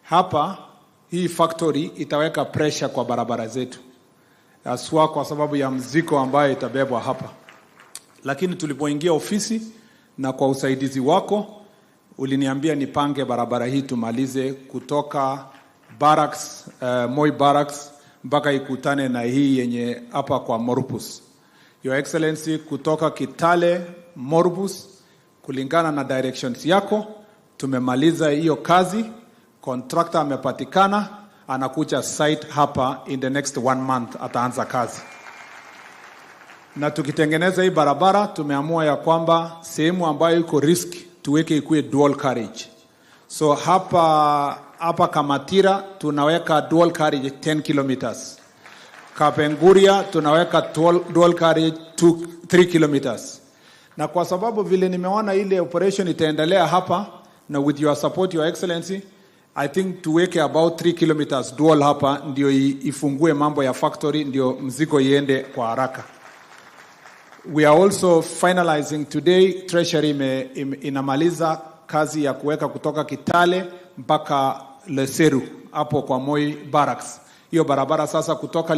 hapa hii factory itaweka pressure kwa barabara zetu, haswa kwa sababu ya mzigo ambayo itabebwa hapa. Lakini tulipoingia ofisi na kwa usaidizi wako uliniambia nipange barabara hii tumalize kutoka barracks, Moi Barracks mpaka ikutane na hii yenye hapa kwa Morpus. Your Excellency, kutoka Kitale Morpus kulingana na directions yako tumemaliza hiyo kazi. Contractor amepatikana, anakuja site hapa in the next 1 month ataanza kazi. Na tukitengeneza hii barabara tumeamua ya kwamba sehemu ambayo iko risk tuweke ikuwe dual carriage. So hapa Kamatira tunaweka dual carriage 10 kilometers. Kapenguria tunaweka dual carriage 3 kilometers. Na kwa sababu vile nimeona ile operation itaendelea hapa na with your support, Your Excellency, I think tuweke about 3 kilometers dual hapa ndio ifungue mambo ya factory, ndio mzigo iende kwa haraka. We are also finalizing today, Treasury inamaliza kazi ya kuweka kutoka Kitale mpaka Leseru hapo kwa Moi Barracks. Hiyo barabara sasa kutoka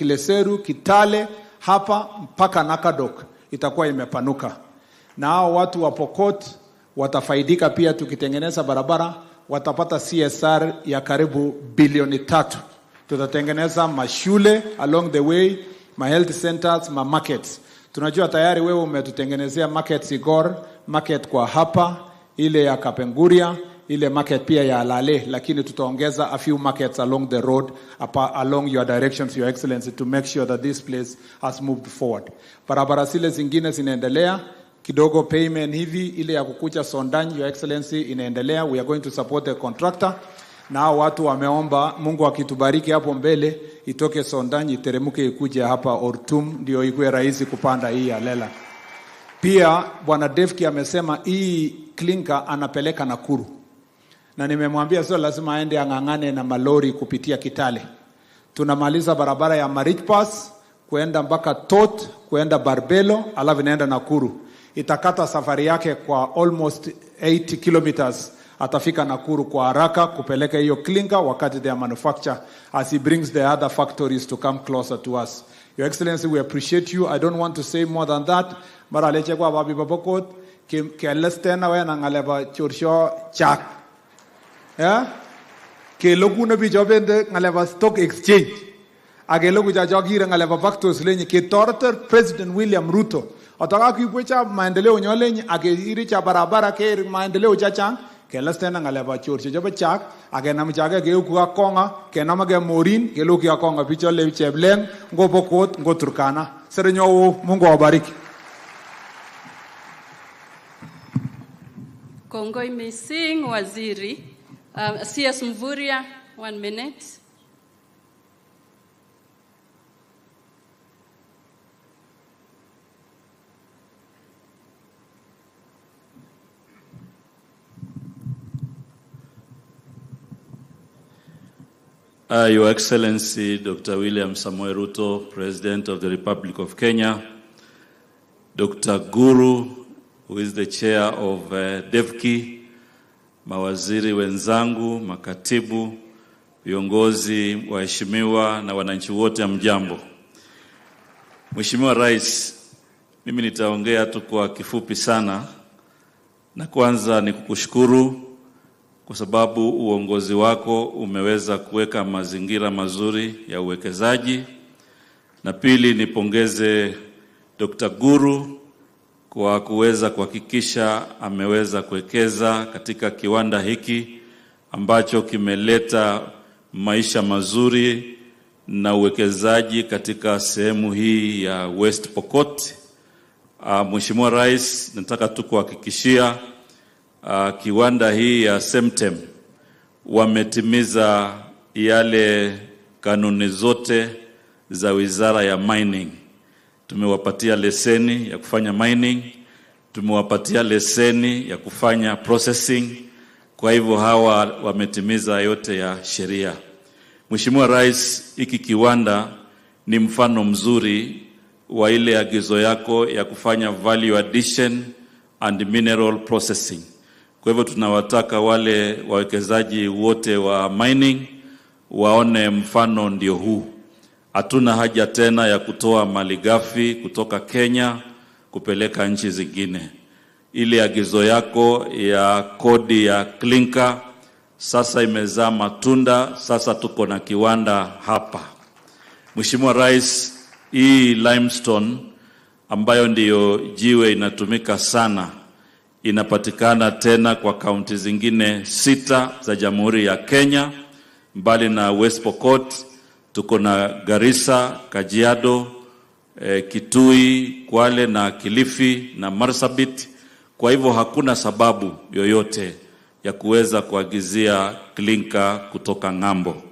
Leseru, Kitale hapa mpaka Nakadok itakuwa imepanuka. Na hao watu wa Pokot watafaidika pia tukitengeneza barabara, watapata CSR ya karibu bilioni 3. Tutatengeneza mashule along the way, ma health centers, ma markets. Tunajua tayari wewe umetutengenezea market Sigor, market kwa hapa, ile ya Kapenguria, ile market pia ya Alale, lakini tutaongeza a few markets along the road, along your directions, Your Excellency, to make sure that this place has moved forward. Barabara zile zingine zinaendelea, kidogo payment hivi, ile ya kukucha Sondani, Your Excellency, inaendelea. We are going to support the contractor. Na watu wameomba Mungu akitubariki hapo mbele itoke Sondani iteremuke ikuje hapa Ortum ndio ikuwe rahisi kupanda hii ya Lela. Pia Bwana Devki amesema hii Clinker anapeleka Nakuru. Na nimemwambia sio lazima aende angangane na malori kupitia Kitale. Tunamaliza barabara ya Marich Pass kuenda mpaka Tot, kuenda Barbelo, alafu inaenda Nakuru. Itakata safari yake kwa almost 80 kilometers. Atafika Nakuru kwa haraka kupeleka hiyo Clinker wakati they manufacture, as he brings the other factories to come closer to us. Your Excellency, we appreciate you. I don't want to say more than that. Mara leche kwa babi Pokot ke lestena we na ngaleba chorsho chak. Yeah? Ke logu na bi jobende ngaleba stock exchange. Age logu jajogira ngaleba factories lenye ke torter President William Ruto. Otaka kuipocha maendeleo nyolenye age iricha barabara ke maendeleo chachang. Kela stena ngaleba church joba chak age nam chaga ge ku ka konga ke nam ge morin ke lu ki konga picho le chebleng ngo Pokot ngo Turkana. Serenyo Mungu awabariki. Kongoi Mising Waziri. CS Mvuria, 1 minute. Your Excellency, Dr. William Samoei Ruto, President of the Republic of Kenya, Dr. Guru, who is the chair of DEVKI, mawaziri wenzangu, makatibu, viongozi, waheshimiwa na wananchi wote mjambo. Mheshimiwa Rais, mimi nitaongea tu kwa kifupi sana, na kwanza ni kukushukuru kwa sababu uongozi wako umeweza kuweka mazingira mazuri ya uwekezaji. Na pili nipongeze Dr. Guru kwa kuweza kuhakikisha ameweza kuwekeza katika kiwanda hiki ambacho kimeleta maisha mazuri na uwekezaji katika sehemu hii ya West Pokot. Mheshimiwa Rais, nataka tu kuhakikishia kiwanda hii ya Cemtech wametimiza yale kanuni zote za Wizara ya Mining. Tumewapatia leseni ya kufanya mining, tumewapatia leseni ya kufanya processing. Kwa hivyo hawa wametimiza yote ya sheria. Mheshimiwa Rais, hiki kiwanda ni mfano mzuri wa ile agizo yako ya kufanya value addition and mineral processing. Kwa hivyo tunawataka wale wawekezaji wote wa mining waone mfano ndio huu. Hatuna haja tena ya kutoa malighafi kutoka Kenya kupeleka nchi zingine. Ile agizo yako ya kodi ya Clinker sasa imezaa matunda, sasa tuko na kiwanda hapa. Mheshimiwa Rais, hii limestone ambayo ndiyo jiwe inatumika sana inapatikana tena kwa kaunti zingine 6 za Jamhuri ya Kenya. Mbali na West Pokot, tuko na Garissa, Kajiado, Kitui, Kwale na Kilifi na Marsabit. Kwa hivyo hakuna sababu yoyote ya kuweza kuagizia Clinker kutoka ng'ambo.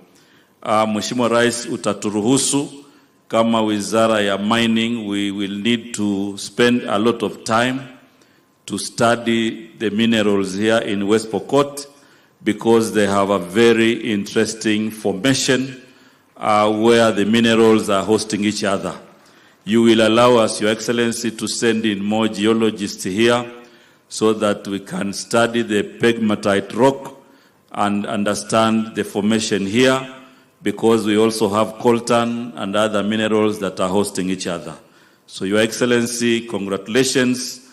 Mheshimiwa Rais, utaturuhusu kama Wizara ya Mining, we will need to spend a lot of time to study the minerals here in West Pokot, because they have a very interesting formation where the minerals are hosting each other. You will allow us, Your Excellency, to send in more geologists here so that we can study the pegmatite rock and understand the formation here, because we also have coltan and other minerals that are hosting each other. So, Your Excellency, congratulations.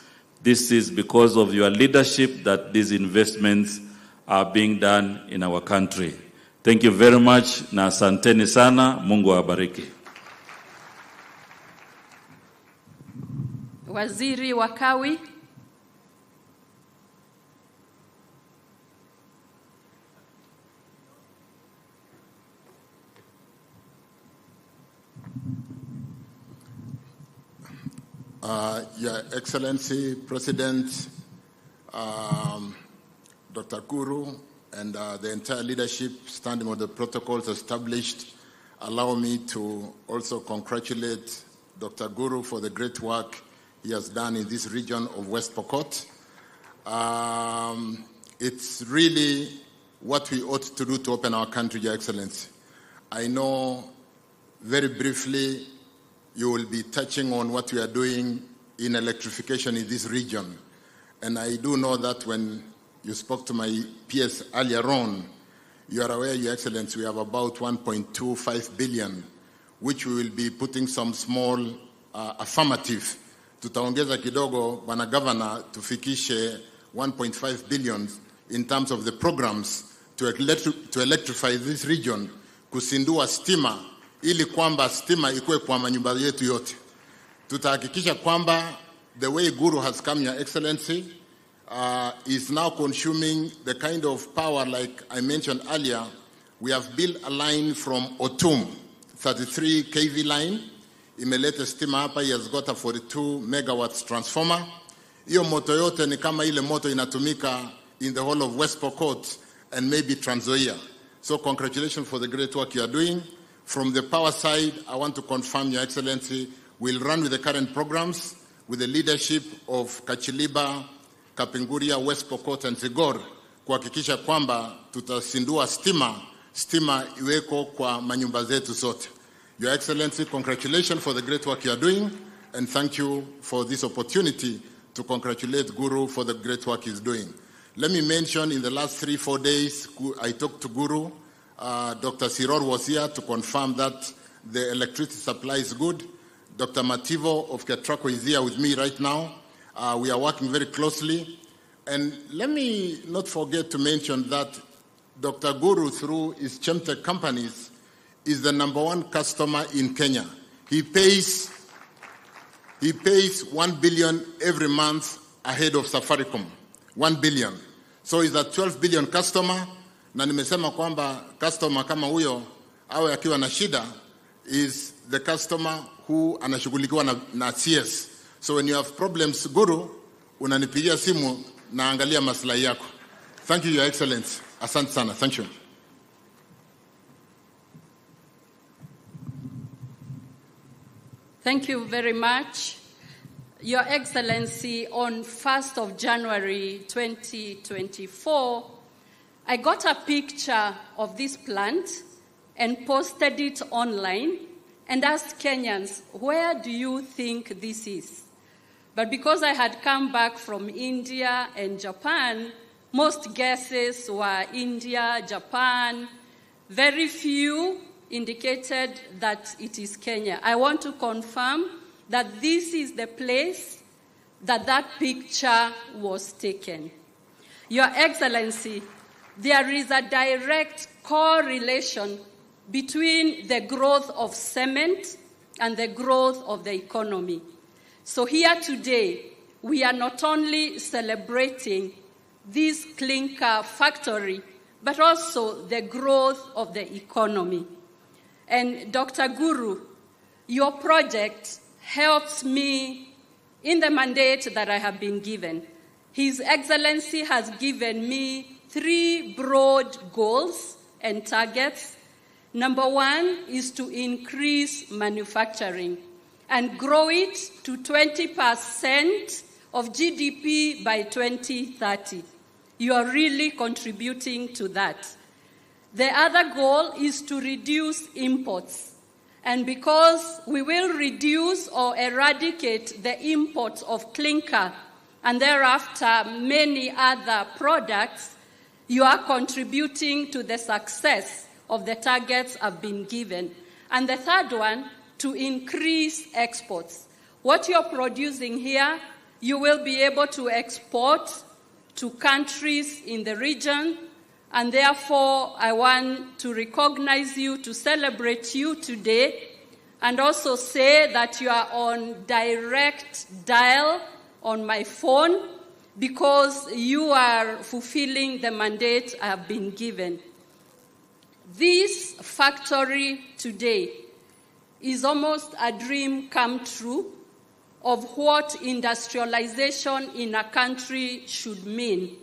This is because of your leadership that these investments are being done in our country. Thank you very much, na asanteni sana. Mungu awabariki. Waziri wa Kawi. Your Excellency, President, Dr. Guru, and the entire leadership standing on the protocols established, allow me to also congratulate Dr. Guru for the great work he has done in this region of West Pokot. It's really what we ought to do to open our country, Your Excellency. I know very briefly you will be touching on what we are doing in electrification in this region. And I do know that when you spoke to my peers earlier on, you are aware, Your Excellency, we have about 1.25 billion, which we will be putting some small affirmative. Tutaongeza kidogo, Bwana Governor, tufikishe 1.5 billion in terms of the programs to electrify this region, kusindua stima, ili kwamba stima ikuwe kwa manyumba yetu yote. Tutahakikisha kwamba the way Guru has come, Your Excellency, is now consuming the kind of power like I mentioned earlier. We have built a line from Otum, 33 kV line. Imeleta stima hapa, he has got a 42 megawatts transformer. Iyo moto yote ni kama ile moto inatumika in the whole of West Pokot and maybe Trans Nzoia. So congratulations for the great work you are doing. From the power side, I want to confirm, Your Excellency, we'll run with the current programs with the leadership of Kachiliba, Kapenguria, West Pokot and Zigor, kuhakikisha kwamba tutasindua stima iweko kwa manyumba zetu zote. Your Excellency, congratulations for the great work you are doing, and thank you for this opportunity to congratulate Guru for the great work he's doing. Let me mention, in the last 3-4 days, I talked to Guru. Dr. Siror was here to confirm that the electricity supply is good. Dr. Mativo of Ketraco is here with me right now. We are working very closely. And let me not forget to mention that Dr. Guru, through his Cemtech companies, is the #1 customer in Kenya. He pays 1 billion every month ahead of Safaricom. 1 billion. So he's a 12 billion customer. Na nimesema kwamba customer kama huyo awe akiwa na shida is the customer who anashughulikiwa na CS. So when you have problems, Guru, unanipigia simu na angalia maslahi yako. Thank you, Your Excellency. Asante sana. Thank you. Thank you very much. Your Excellency, on 1st of January 2024, I got a picture of this plant and posted it online and asked Kenyans, where do you think this is? But because I had come back from India and Japan, Most guesses were India, Japan. Very few indicated that it is Kenya. I want to confirm that this is the place that picture was taken. Your Excellency, there is a direct correlation between the growth of cement and the growth of the economy. So here today, we are not only celebrating this clinker factory, but also the growth of the economy. And Dr. Guru, your project helps me in the mandate that I have been given. His Excellency has given me 3 broad goals and targets. Number 1 is to increase manufacturing and grow it to 20% of GDP by 2030. You are really contributing to that. The other goal is to reduce imports. And because we will reduce or eradicate the imports of clinker and thereafter many other products, you are contributing to the success of the targets I've been given. And the third one, to increase exports. What you're producing here, you will be able to export to countries in the region, and therefore I want to recognize you, to celebrate you today, and also say that you are on direct dial on my phone because you are fulfilling the mandate I have been given. This factory today is almost a dream come true of what industrialization in a country should mean.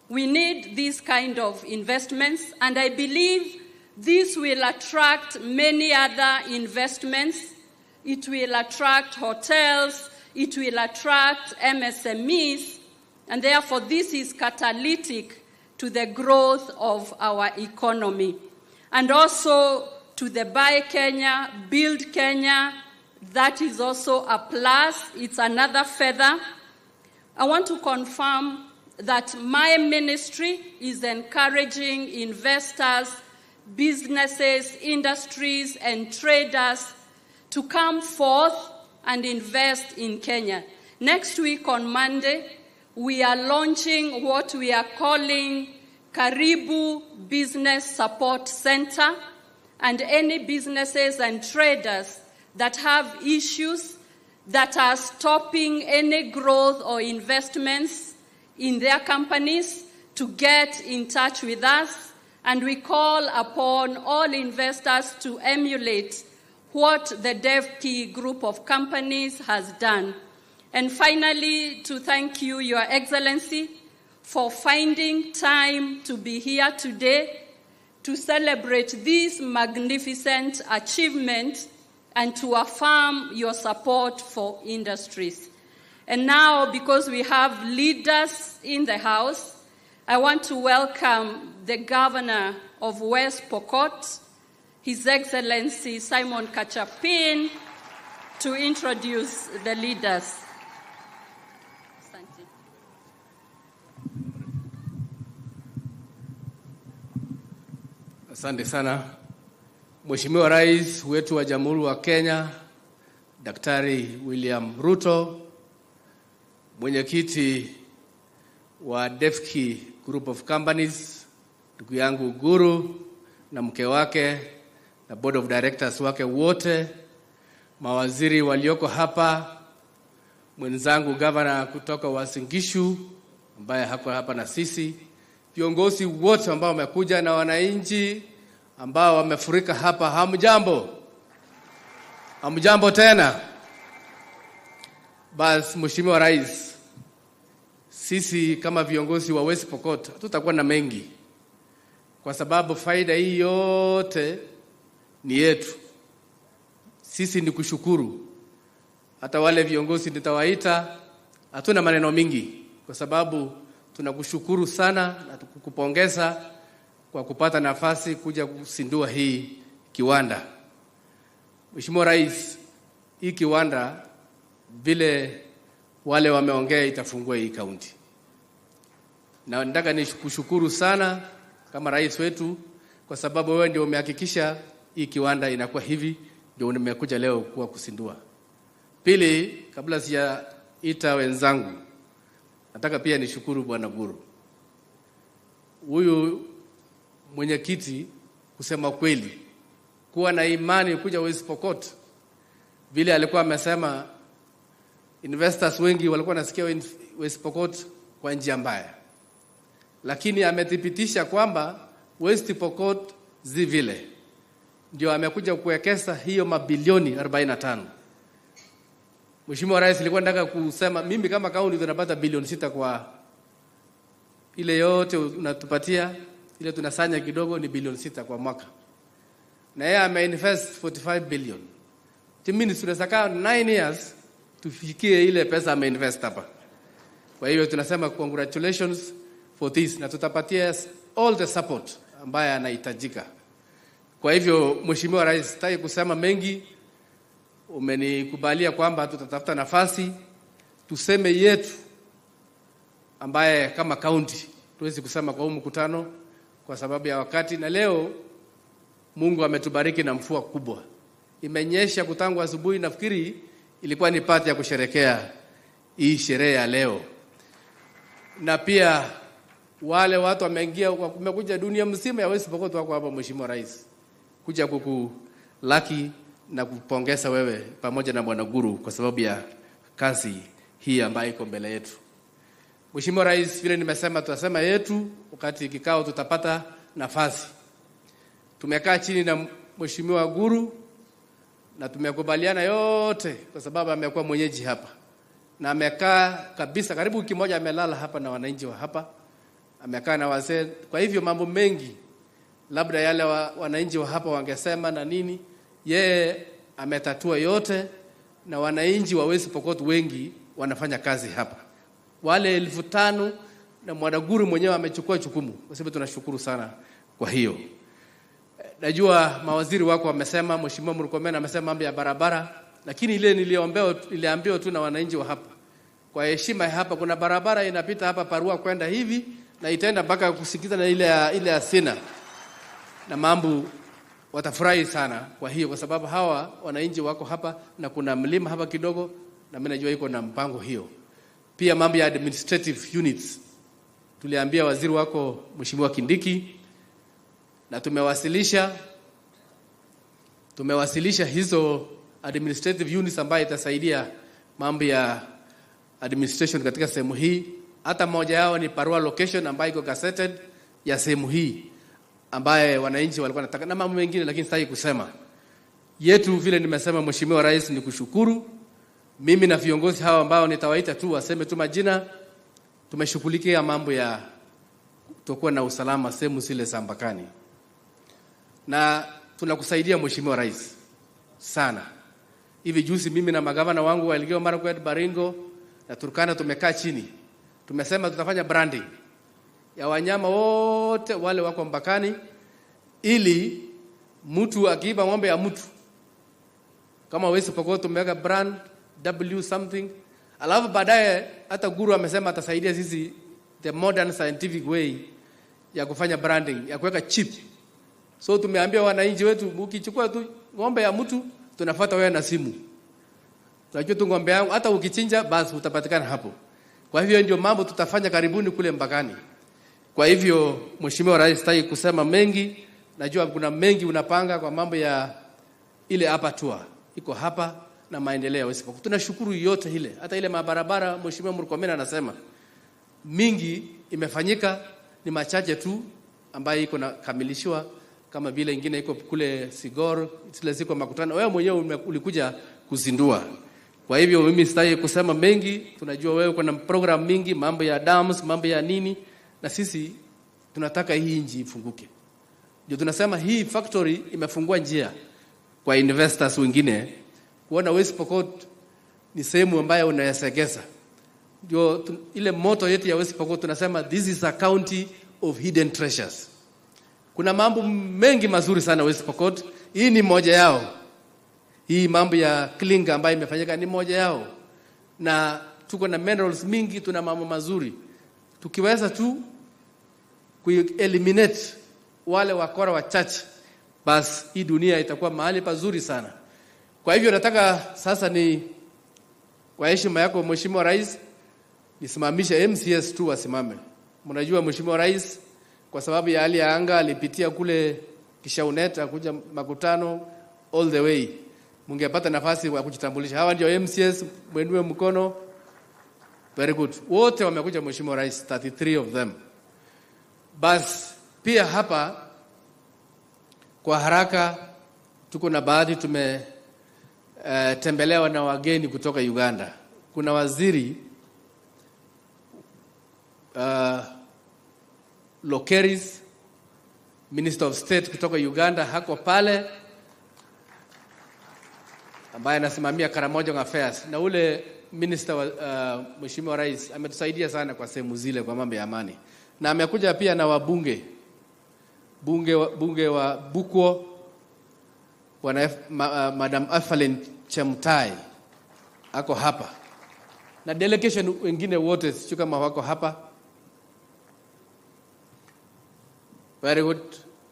We need these kind of investments, and I believe this will attract many other investments. It will attract hotels, it will attract MSMEs, and therefore this is catalytic to the growth of our economy. And also to the Buy Kenya, Build Kenya, that is also a plus. It's another feather. I want to confirm that my ministry is encouraging investors, businesses, industries, and traders to come forth and invest in Kenya. Next week on Monday, we are launching what we are calling Karibu Business Support Center, and any businesses and traders that have issues that are stopping any growth or investments in their companies to get in touch with us, and we call upon all investors to emulate what the DevKey group of companies has done. And finally, to thank you, Your Excellency, for finding time to be here today to celebrate this magnificent achievement and to affirm your support for industries. And now, because we have leaders in the House, I want to welcome the Governor of West Pokot, His Excellency Simon Kachapin, to introduce the leaders. Asante sana. Mheshimiwa Rais wetu wa Jamhuri wa Kenya, Daktari William Ruto, mwenyekiti wa DevKey Group of Companies, ndugu yangu Guru na mke wake na board of directors wake wote, mawaziri walioko hapa, mwenzangu governor kutoka Uasin Gishu ambaye hako hapa na sisi, viongozi wote ambao wamekuja na wananchi ambao wamefurika hapa, hamjambo. Hamjambo tena. Bas, Mheshimiwa Rais, sisi kama viongozi wa West Pokot tutakuwa na mengi, kwa sababu faida hii yote ni yetu. Sisi ni kushukuru. Hata wale viongozi nitawaita, hatuna maneno mingi, kwa sababu tunakushukuru sana na tukukupongeza kwa kupata nafasi kuja kusindua hii kiwanda. Mheshimiwa Rais, hii kiwanda vile wale wameongea itafungua hii kaunti. Na nataka nikushukuru sana kama rais wetu, kwa sababu wewe ndio umehakikisha hii kiwanda inakuwa hivi, ndio nimekuja leo kuwa kusindua. Pili, kabla sijaita wenzangu, nataka pia nishukuru Bwana Guru. Huyu mwenyekiti, kusema kweli, kuwa na imani kuja West Pokot, vile alikuwa amesema, investors wengi walikuwa nasikia West Pokot kwa njia mbaya, lakini amethibitisha kwamba West Pokot vile ndio amekuja kuwekeza hiyo mabilioni 45. Mheshimiwa Rais, nilikuwa nataka kusema mimi kama kaunti tunapata bilioni 6 kwa ile yote unatupatia, ile tunasanya kidogo ni bilioni 6 kwa mwaka. Na yeye ameinvest 45 billion. Timini tunasaka 9 years tufikie ile pesa ameinvest hapa. Kwa hiyo tunasema congratulations for this, na tutapatia all the support ambaye anahitajika. Kwa hivyo Mheshimiwa Rais, sitaki kusema mengi, umenikubalia kwamba tutatafuta nafasi tuseme yetu ambaye kama county tuwezi kusema kwa huu mkutano kwa sababu ya wakati. Na leo Mungu ametubariki na mvua kubwa, imenyesha kutangu asubuhi. Nafikiri ilikuwa ni pati ya kusherekea hii sherehe ya leo. Na pia wale watu wamekuja dunia mzima ya West Pokot wako hapa, Mheshimiwa Rais, kuja kukulaki na kupongeza wewe pamoja na Bwana Guru kwa sababu ya kazi hii ambayo iko mbele yetu. Mheshimiwa Rais, vile nimesema tutasema yetu wakati kikao tutapata nafasi. Tumekaa chini na Mheshimiwa Guru na tumekubaliana yote kwa sababu amekuwa mwenyeji hapa. Na amekaa kabisa karibu wiki moja amelala hapa na wananchi wa hapa. Amekaa na wazee. Kwa hivyo mambo mengi labda yale wananchi wa hapa wangesema na nini, yeye ametatua yote, na wananchi wa West Pokot wengi wanafanya kazi hapa. Wale 5,000 na Bwana Guru mwenyewe amechukua jukumu. Kwa sababu tunashukuru sana kwa hiyo. Najua mawaziri wako wamesema, Mheshimiwa Murkomen amesema mambo ya barabara, lakini ile niliambiwa tu na wananchi wa hapa. Kwa heshima hapa kuna barabara inapita hapa Parua kwenda hivi na itaenda mpaka kusikiza na ile ya Sina. Na mambo watafurahi sana kwa hiyo, kwa sababu hawa wananchi wako hapa na kuna mlima hapa kidogo na mimi najua iko na mpango hiyo. Pia mambo ya administrative units tuliambia waziri wako Mheshimiwa Kindiki, na tumewasilisha hizo administrative units ambayo itasaidia mambo ya administration katika sehemu hii. Hata moja yao ni Parua location ambayo iko gazetted ya sehemu hii ambaye wananchi walikuwa wanataka, na mambo mengine, lakini sitaki kusema yetu. Vile nimesema Mheshimiwa Rais, ni kushukuru mimi na viongozi hawa ambao nitawaita tu waseme tu majina. Tumeshughulikia mambo ya kutokuwa na usalama sehemu zile za mpakani, na tunakusaidia Mheshimiwa Rais sana. Hivi juzi mimi na magavana wangu wa Elgeyo Marakwet, Baringo na Turkana tumekaa chini, tumesema tutafanya branding ya wanyama wote wale wako mpakani, ili mtu akiiba ng'ombe ya mtu kama West Pokot tumeweka brand W something. Alafu baadaye hata Guru amesema atasaidia sisi the modern scientific way ya kufanya branding, ya kuweka chip. So tumeambia wananchi wetu, ukichukua tu ng'ombe ya mtu tunafuata wewe na simu. Tunajua tu ng'ombe yangu, hata ukichinja basi utapatikana hapo. Kwa hivyo ndio mambo tutafanya karibuni kule mpakani. Kwa hivyo Mheshimiwa Rais, sitaki kusema mengi. Najua kuna mengi unapanga kwa mambo ya ile hapa tour. Iko hapa na maendeleo ya West Pokot. Tunashukuru yote ile. Hata ile mabarabara Mheshimiwa Murkomen anasema mingi imefanyika, ni machache tu ambayo iko na kamilishwa, kama vile ingine iko kule Sigor, zile ziko makutano. Wewe mwenyewe ulikuja kuzindua. Kwa hivyo mimi sitaki kusema mengi. Tunajua wewe kuna program mingi, mambo ya dams, mambo ya nini, na sisi tunataka hii nchi ifunguke. Ndio tunasema hii factory imefungua njia kwa investors wengine kuona West Pokot ni sehemu ambayo unayasegeza. Ndio ile motto yetu ya West Pokot tunasema this is a county of hidden treasures. Kuna mambo mengi mazuri sana West Pokot. Hii ni moja yao. Hii mambo ya Clinker ambayo imefanyika ni moja yao. Na tuko na minerals mingi, tuna mambo mazuri. Tukiweza tu eliminate wale wakora wachache, basi hii dunia itakuwa mahali pazuri sana. Kwa hivyo nataka sasa ni kwa heshima yako Mheshimiwa Rais nisimamishe MCS tu wasimame. Mnajua Mheshimiwa Rais kwa sababu ya hali ya anga alipitia kule Kishauneta kuja makutano all the way. Mungepata nafasi ya kujitambulisha. Hawa ndio MCS, mwenue mkono. Very good. Wote wamekuja Mheshimiwa Rais, 33 of them. Bas pia hapa kwa haraka tuko na baadhi tembelewa na wageni kutoka Uganda. Kuna waziri Lokeris, Minister of State kutoka Uganda hako pale, ambaye anasimamia Karamoja Affairs, na ule minister wa Mheshimiwa Rais ametusaidia sana kwa sehemu zile kwa mambo ya amani, na amekuja pia na wabunge bunge wa Bukwo Madam Afalin Cemtech ako hapa, na delegation wengine wote sio kama wako hapa. Very good.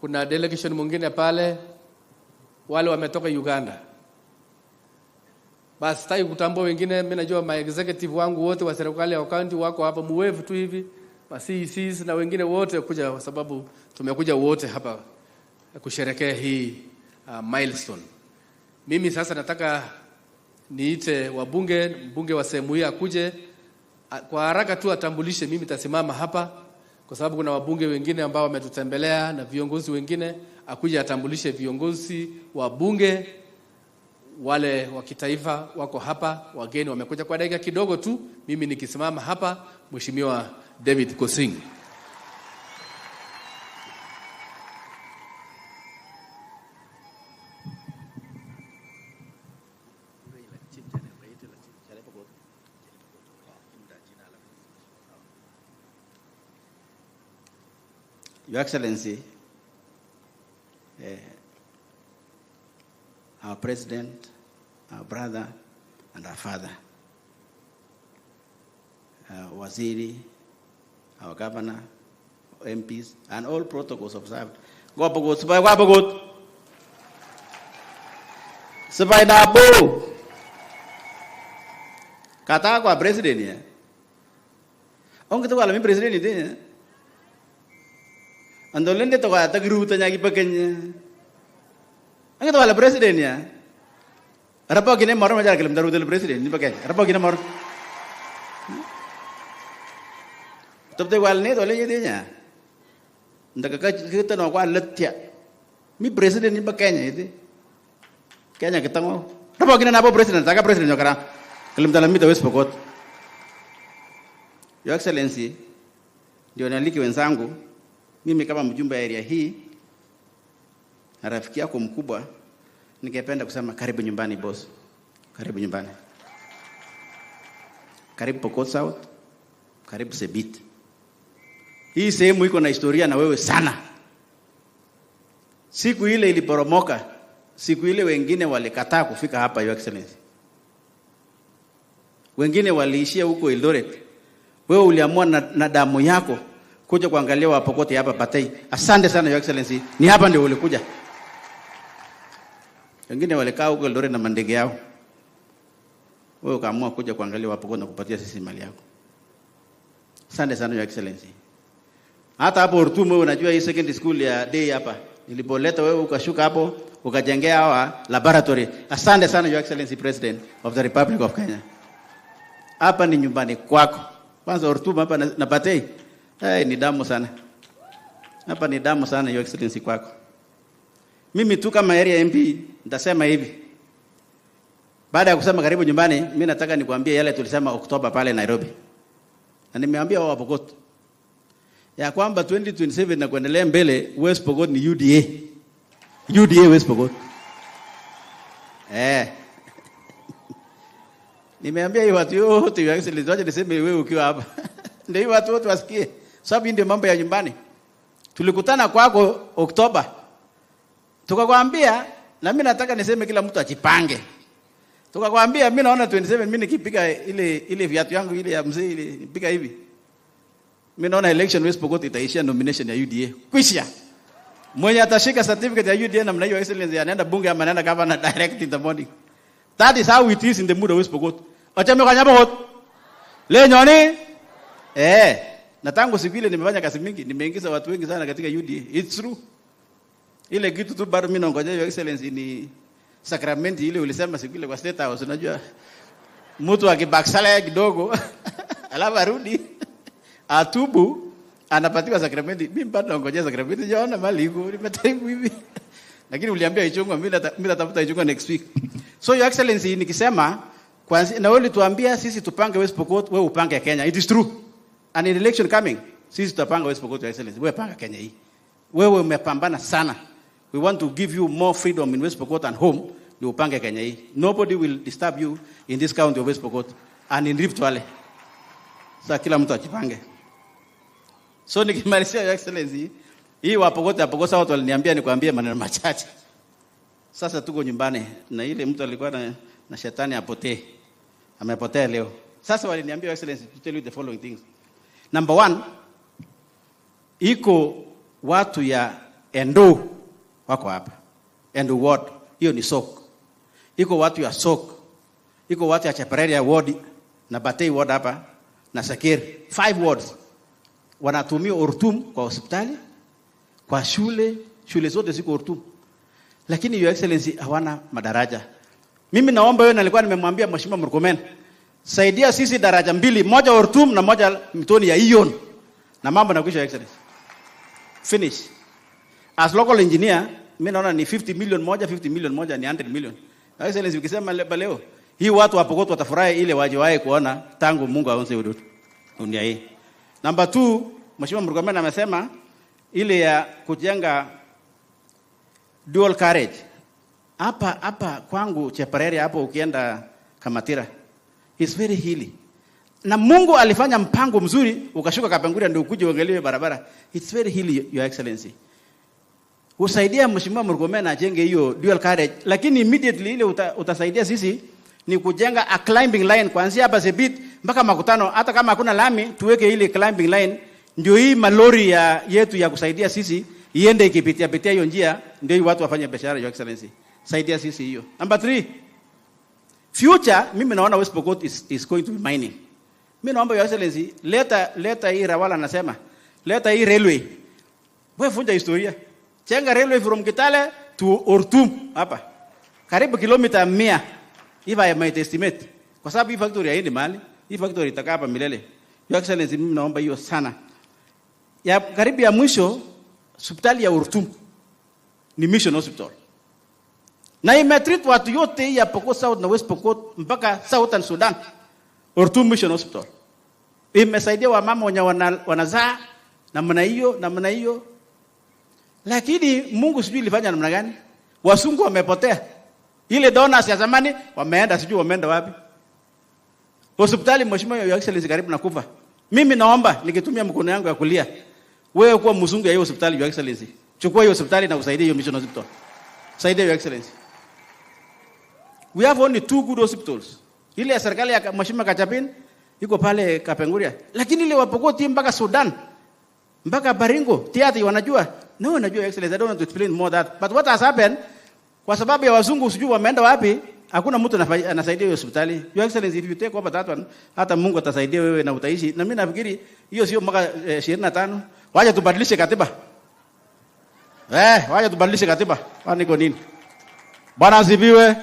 Kuna delegation mwingine pale, wale wametoka Uganda. Basi sitaki kutambua wengine, mimi najua my executive wangu wote wa serikali ya county wako hapa, muwave tu hivi. Basi na wengine wote kuja kwa sababu tumekuja wote hapa kusherehekea hii milestone. Mimi sasa nataka niite mbunge wa sehemu hii akuje kwa haraka tu atambulishe. Mimi tasimama hapa kwa sababu kuna wabunge wengine ambao wametutembelea na viongozi wengine, akuje atambulishe viongozi wa bunge wale wa kitaifa wako hapa, wageni wamekuja kwa dakika kidogo tu, mimi nikisimama hapa. Mheshimiwa David Kosing. Your Excellency, our President, our brother, and our father, Waziri, our Governor, MPs, and all protocols observed. Go Pokot, Sabai, go Pokot. Sabai na po. Kata ko President niya. Ang kita wala may President niya. Andolin dito ka tagruta niya gipagkanya. Ang ito wala President niya. Arapaw gina maro majar kalam daru del President ni bagay. Arapaw gina maro. Tapos wala nito wala niya. Ndaka kita no kwa letya. Mi President ni bagay ito. Kanya kita mo. Arapaw gina na po President. Taga President nyo kara. Kalam dalam mito West Pokot. Your Excellency, ndio naliki wenzangu, mimi kama mjumbe wa area hii na rafiki yako mkubwa, ningependa kusema karibu nyumbani boss. Karibu nyumbani. Karibu Pokot South. Karibu Sebit. Hii sehemu iko na historia na wewe sana. Siku ile iliporomoka, siku ile wengine walikataa kufika hapa, Your Excellency. Wengine waliishia huko Eldoret. Wewe uliamua na damu yako kuja kuangalia wa Pokot hapa Patei. Asante sana Your Excellency. Ni hapa ndio ulikuja. Wengine walikaa huko Eldoret na mandege yao. Wewe ukaamua kuja kuangalia wa Pokot na kupatia sisi mali yako. Asante sana Your Excellency. Hata hapo Ortumo unajua hii secondary school ya day hapa. Nilipoleta wewe ukashuka hapo ukajengea hawa laboratory. Asante sana Your Excellency President of the Republic of Kenya. Hapa ni nyumbani kwako. Kwanza Ortumo hapa na Patei. Ni damu sana. Hapa ni damu sana Your Excellency kwako. Mimi tu kama area MP nitasema hivi. Baada ya kusema karibu nyumbani, mimi nataka nikwambie yale tulisema Oktoba pale Nairobi. Na nimeambia wao Pokot ya kwamba 2027 na kuendelea mbele West Pokot ni UDA. UDA West Pokot. Nimeambia hiyo watu yote Your Excellency, wacha niseme wewe ukiwa hapa. Ndio hiyo watu wote wasikie. Sababu ndio mambo ya nyumbani. Tulikutana kwako Oktoba. Tukakwambia na mimi nataka niseme kila mtu ajipange. Tukakwambia mimi naona 27 mimi nikipiga ile viatu yangu ile ya mzee ile nipiga hivi. Mimi naona election West Pokot itaishia nomination ya UDA. Kwisha. Mwenye atashika certificate ya UDA namna hiyo excellency anaenda bunge ama anaenda governor direct in the morning. That is how it is in the mood of West Pokot. Achame kanya Pokot. Leo nyoni? Na tangu siku ile nimefanya kazi mingi, nimeingiza watu wengi sana katika UDA. It's true. Ile kitu tu bado mimi naongojea your excellency ni sakramenti ile ulisema siku ile kwa State House, unajua mtu akibaksala kidogo alafu arudi atubu anapatiwa sakramenti. Mimi bado naongojea sakramenti, jaona mali iko nimetaimu hivi. Lakini uliambia ichungwa, mimi natafuta ichungwa next week. So your excellency nikisema kwanza na wewe tuambia sisi tupange West Pokot, wewe upange Kenya. It is true. And in election coming, sisi tutapanga West Pokot your excellency. Wewe panga Kenya hii. Wewe umepambana sana. We want to give you more freedom in West Pokot and home. Ni upange Kenya hii. Nobody will disturb you in this county of West Pokot and in Rift Valley. Sasa kila mtu ajipange. So nikimalizia your excellency, hii wa Pokot ya Pokot watu waliniambia nikwambie maneno machache. Sasa tuko nyumbani na ile mtu alikuwa na shetani apotee. Amepotea leo. Sasa waliniambia your excellency to tell you the following things. Number 1, iko watu ya Endo wako hapa. Endo ward, hiyo ni Sok. Iko watu ya Sok. Iko watu ya Chapararea ward na Batei ward hapa na Sakir. 5 wards. Wanatumia Ortum kwa hospitali, kwa shule zote ziko Ortum. Lakini your excellency hawana madaraja. Mimi naomba wewe, nilikuwa nimemwambia Mheshimiwa Murkomen, saidia sisi daraja 2, moja Ortum na moja Mitoni ya Ion. Na mambo nakwisha your excellency. Finish. As local engineer, mimi naona ni 50 million moja ni 100 million. Your excellency ukisema leo, hii watu wa Pokot watafurahi ile waje kuona tangu Mungu aonze dunia hii. Number 2, Mheshimiwa Murkomen amesema ile ya kujenga dual carriage. Hapa kwangu Chapararea hapo ukienda Kamatira. It's very hilly. Na Mungu alifanya mpango mzuri ukashuka Kapenguria ndio ukuje uangalie barabara. It's very hilly your excellency. Usaidia Mheshimiwa Murkomen ajenge hiyo dual carriage, lakini immediately ile utasaidia sisi ni kujenga a climbing line kuanzia hapa Sebit mpaka Makutano. Hata kama hakuna lami tuweke ile climbing line, ndio hii malori yetu ya kusaidia sisi iende ikipitia hiyo njia, ndio hii watu wafanye biashara your excellency. Saidia sisi hiyo. Number 3, future mimi naona West Pokot is going to be mining. Mimi naomba your excellency leta hii Rawala anasema leta hii railway. Wewe funja historia. Chenga railway from Kitale to Ortum hapa. Karibu kilomita 100. If I might estimate. Kwa sababu hii factory haendi mahali. Hii factory itakaa hapa milele. Your excellency mimi naomba hiyo sana. Ya karibu ya mwisho hospitali ya Ortum ni mission hospital. Na imetreat watu yote ya Pokot South na West Pokot mpaka Southern Sudan. Ortum mission hospital. Imesaidia wamama wenye wanazaa namna hiyo. Lakini Mungu sijui ilifanya namna gani? Wasungu wamepotea. Ile donors ya zamani wameenda sijui wameenda wapi. Hospitali Mheshimiwa your excellency karibu na kufa. Mimi naomba nikitumia mkono yangu ya kulia, wewe kuwa mzungu ya hiyo hospitali your excellency. Chukua hiyo hospitali na usaidie hiyo mission hospital. Saidia your excellency. We have only 2 good hospitals. Ile ya serikali ya Mheshimiwa Kachapin iko pale Kapenguria. Lakini ile wa Pokot mpaka Sudan, mpaka Baringo, Tiati wanajua. No, najua excellency, I don't want to explain more that. But what has happened, kwa sababu ya wazungu sijui wameenda wapi, hakuna mtu anasaidia hiyo hospitali. Your excellency, if you take over that one, hata Mungu atasaidia wewe na utaishi. Na mimi nafikiri hiyo sio mwaka 25. Waje tubadilishe katiba. Waje tubadilishe katiba. Kwani iko nini? Bwana asifiwe.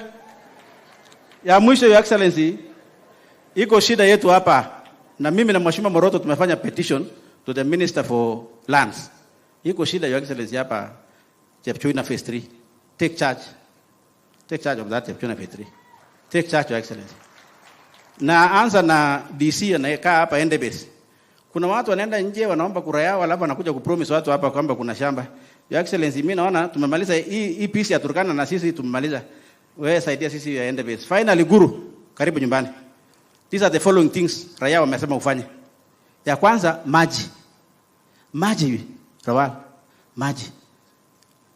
Ya mwisho your excellency, iko shida yetu hapa. Na mimi na Mheshimiwa Moroto tumefanya petition to the Minister for Lands. Iko shida your excellency hapa Chepchoina phase 3. Take charge of that Chepchoina phase 3. Take charge your excellency. Na anza na DC anayekaa hapa Endebess. Kuna watu wanaenda nje wanaomba kura yao alafu wanakuja kupromise watu hapa kwamba kuna shamba. Your excellency, mimi naona tumemaliza hii piece ya Turkana na sisi tumemaliza. Wewe saidia sisi ya Endebess. Finally Guru, karibu nyumbani. These are the following things raia wamesema ufanye. Ya kwanza maji. Rawal, maji.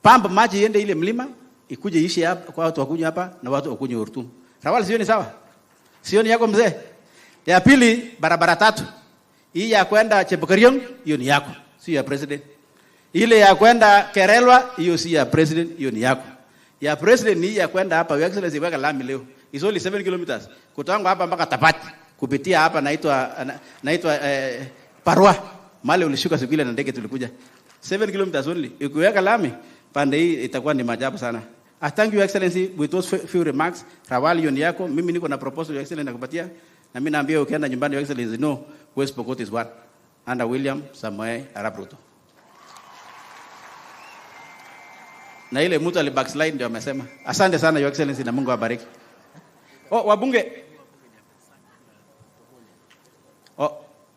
Pamba maji iende ile mlima, ikuje ishi hapa kwa watu wakunywe hapa na watu wakunywe Ortum. Rawal sioni sawa? Sioni yako mzee. Ya pili barabara 3. Hii ya kwenda Chepokorion, hiyo ni yako, si ya president. Ile ya kwenda Kerelwa, hiyo si ya president, hiyo ni yako. Ya president ni ya kwenda hapa, Your Excellency, weka lami leo. It's only 7 kilometers. Kutoka hapa mpaka Tapati, kupitia hapa naitwa Parwa. Mali ulishuka siku ile na ndege tulikuja. 7 kilometers only. Ukiweka lami, pande hii itakuwa ni maajabu sana. I thank you, Your Excellency, with those few remarks. Rawali hiyo ni yako, mimi niko na proposal, Your Excellency, nakupatia. Na mimi naambia ukienda nyumbani, Your Excellency, no, West Pokot is one. Under William Samoei Arap Ruto. Na ile mtu ali backslide ndio amesema. Asante sana, Your Excellency, na Mungu awabariki.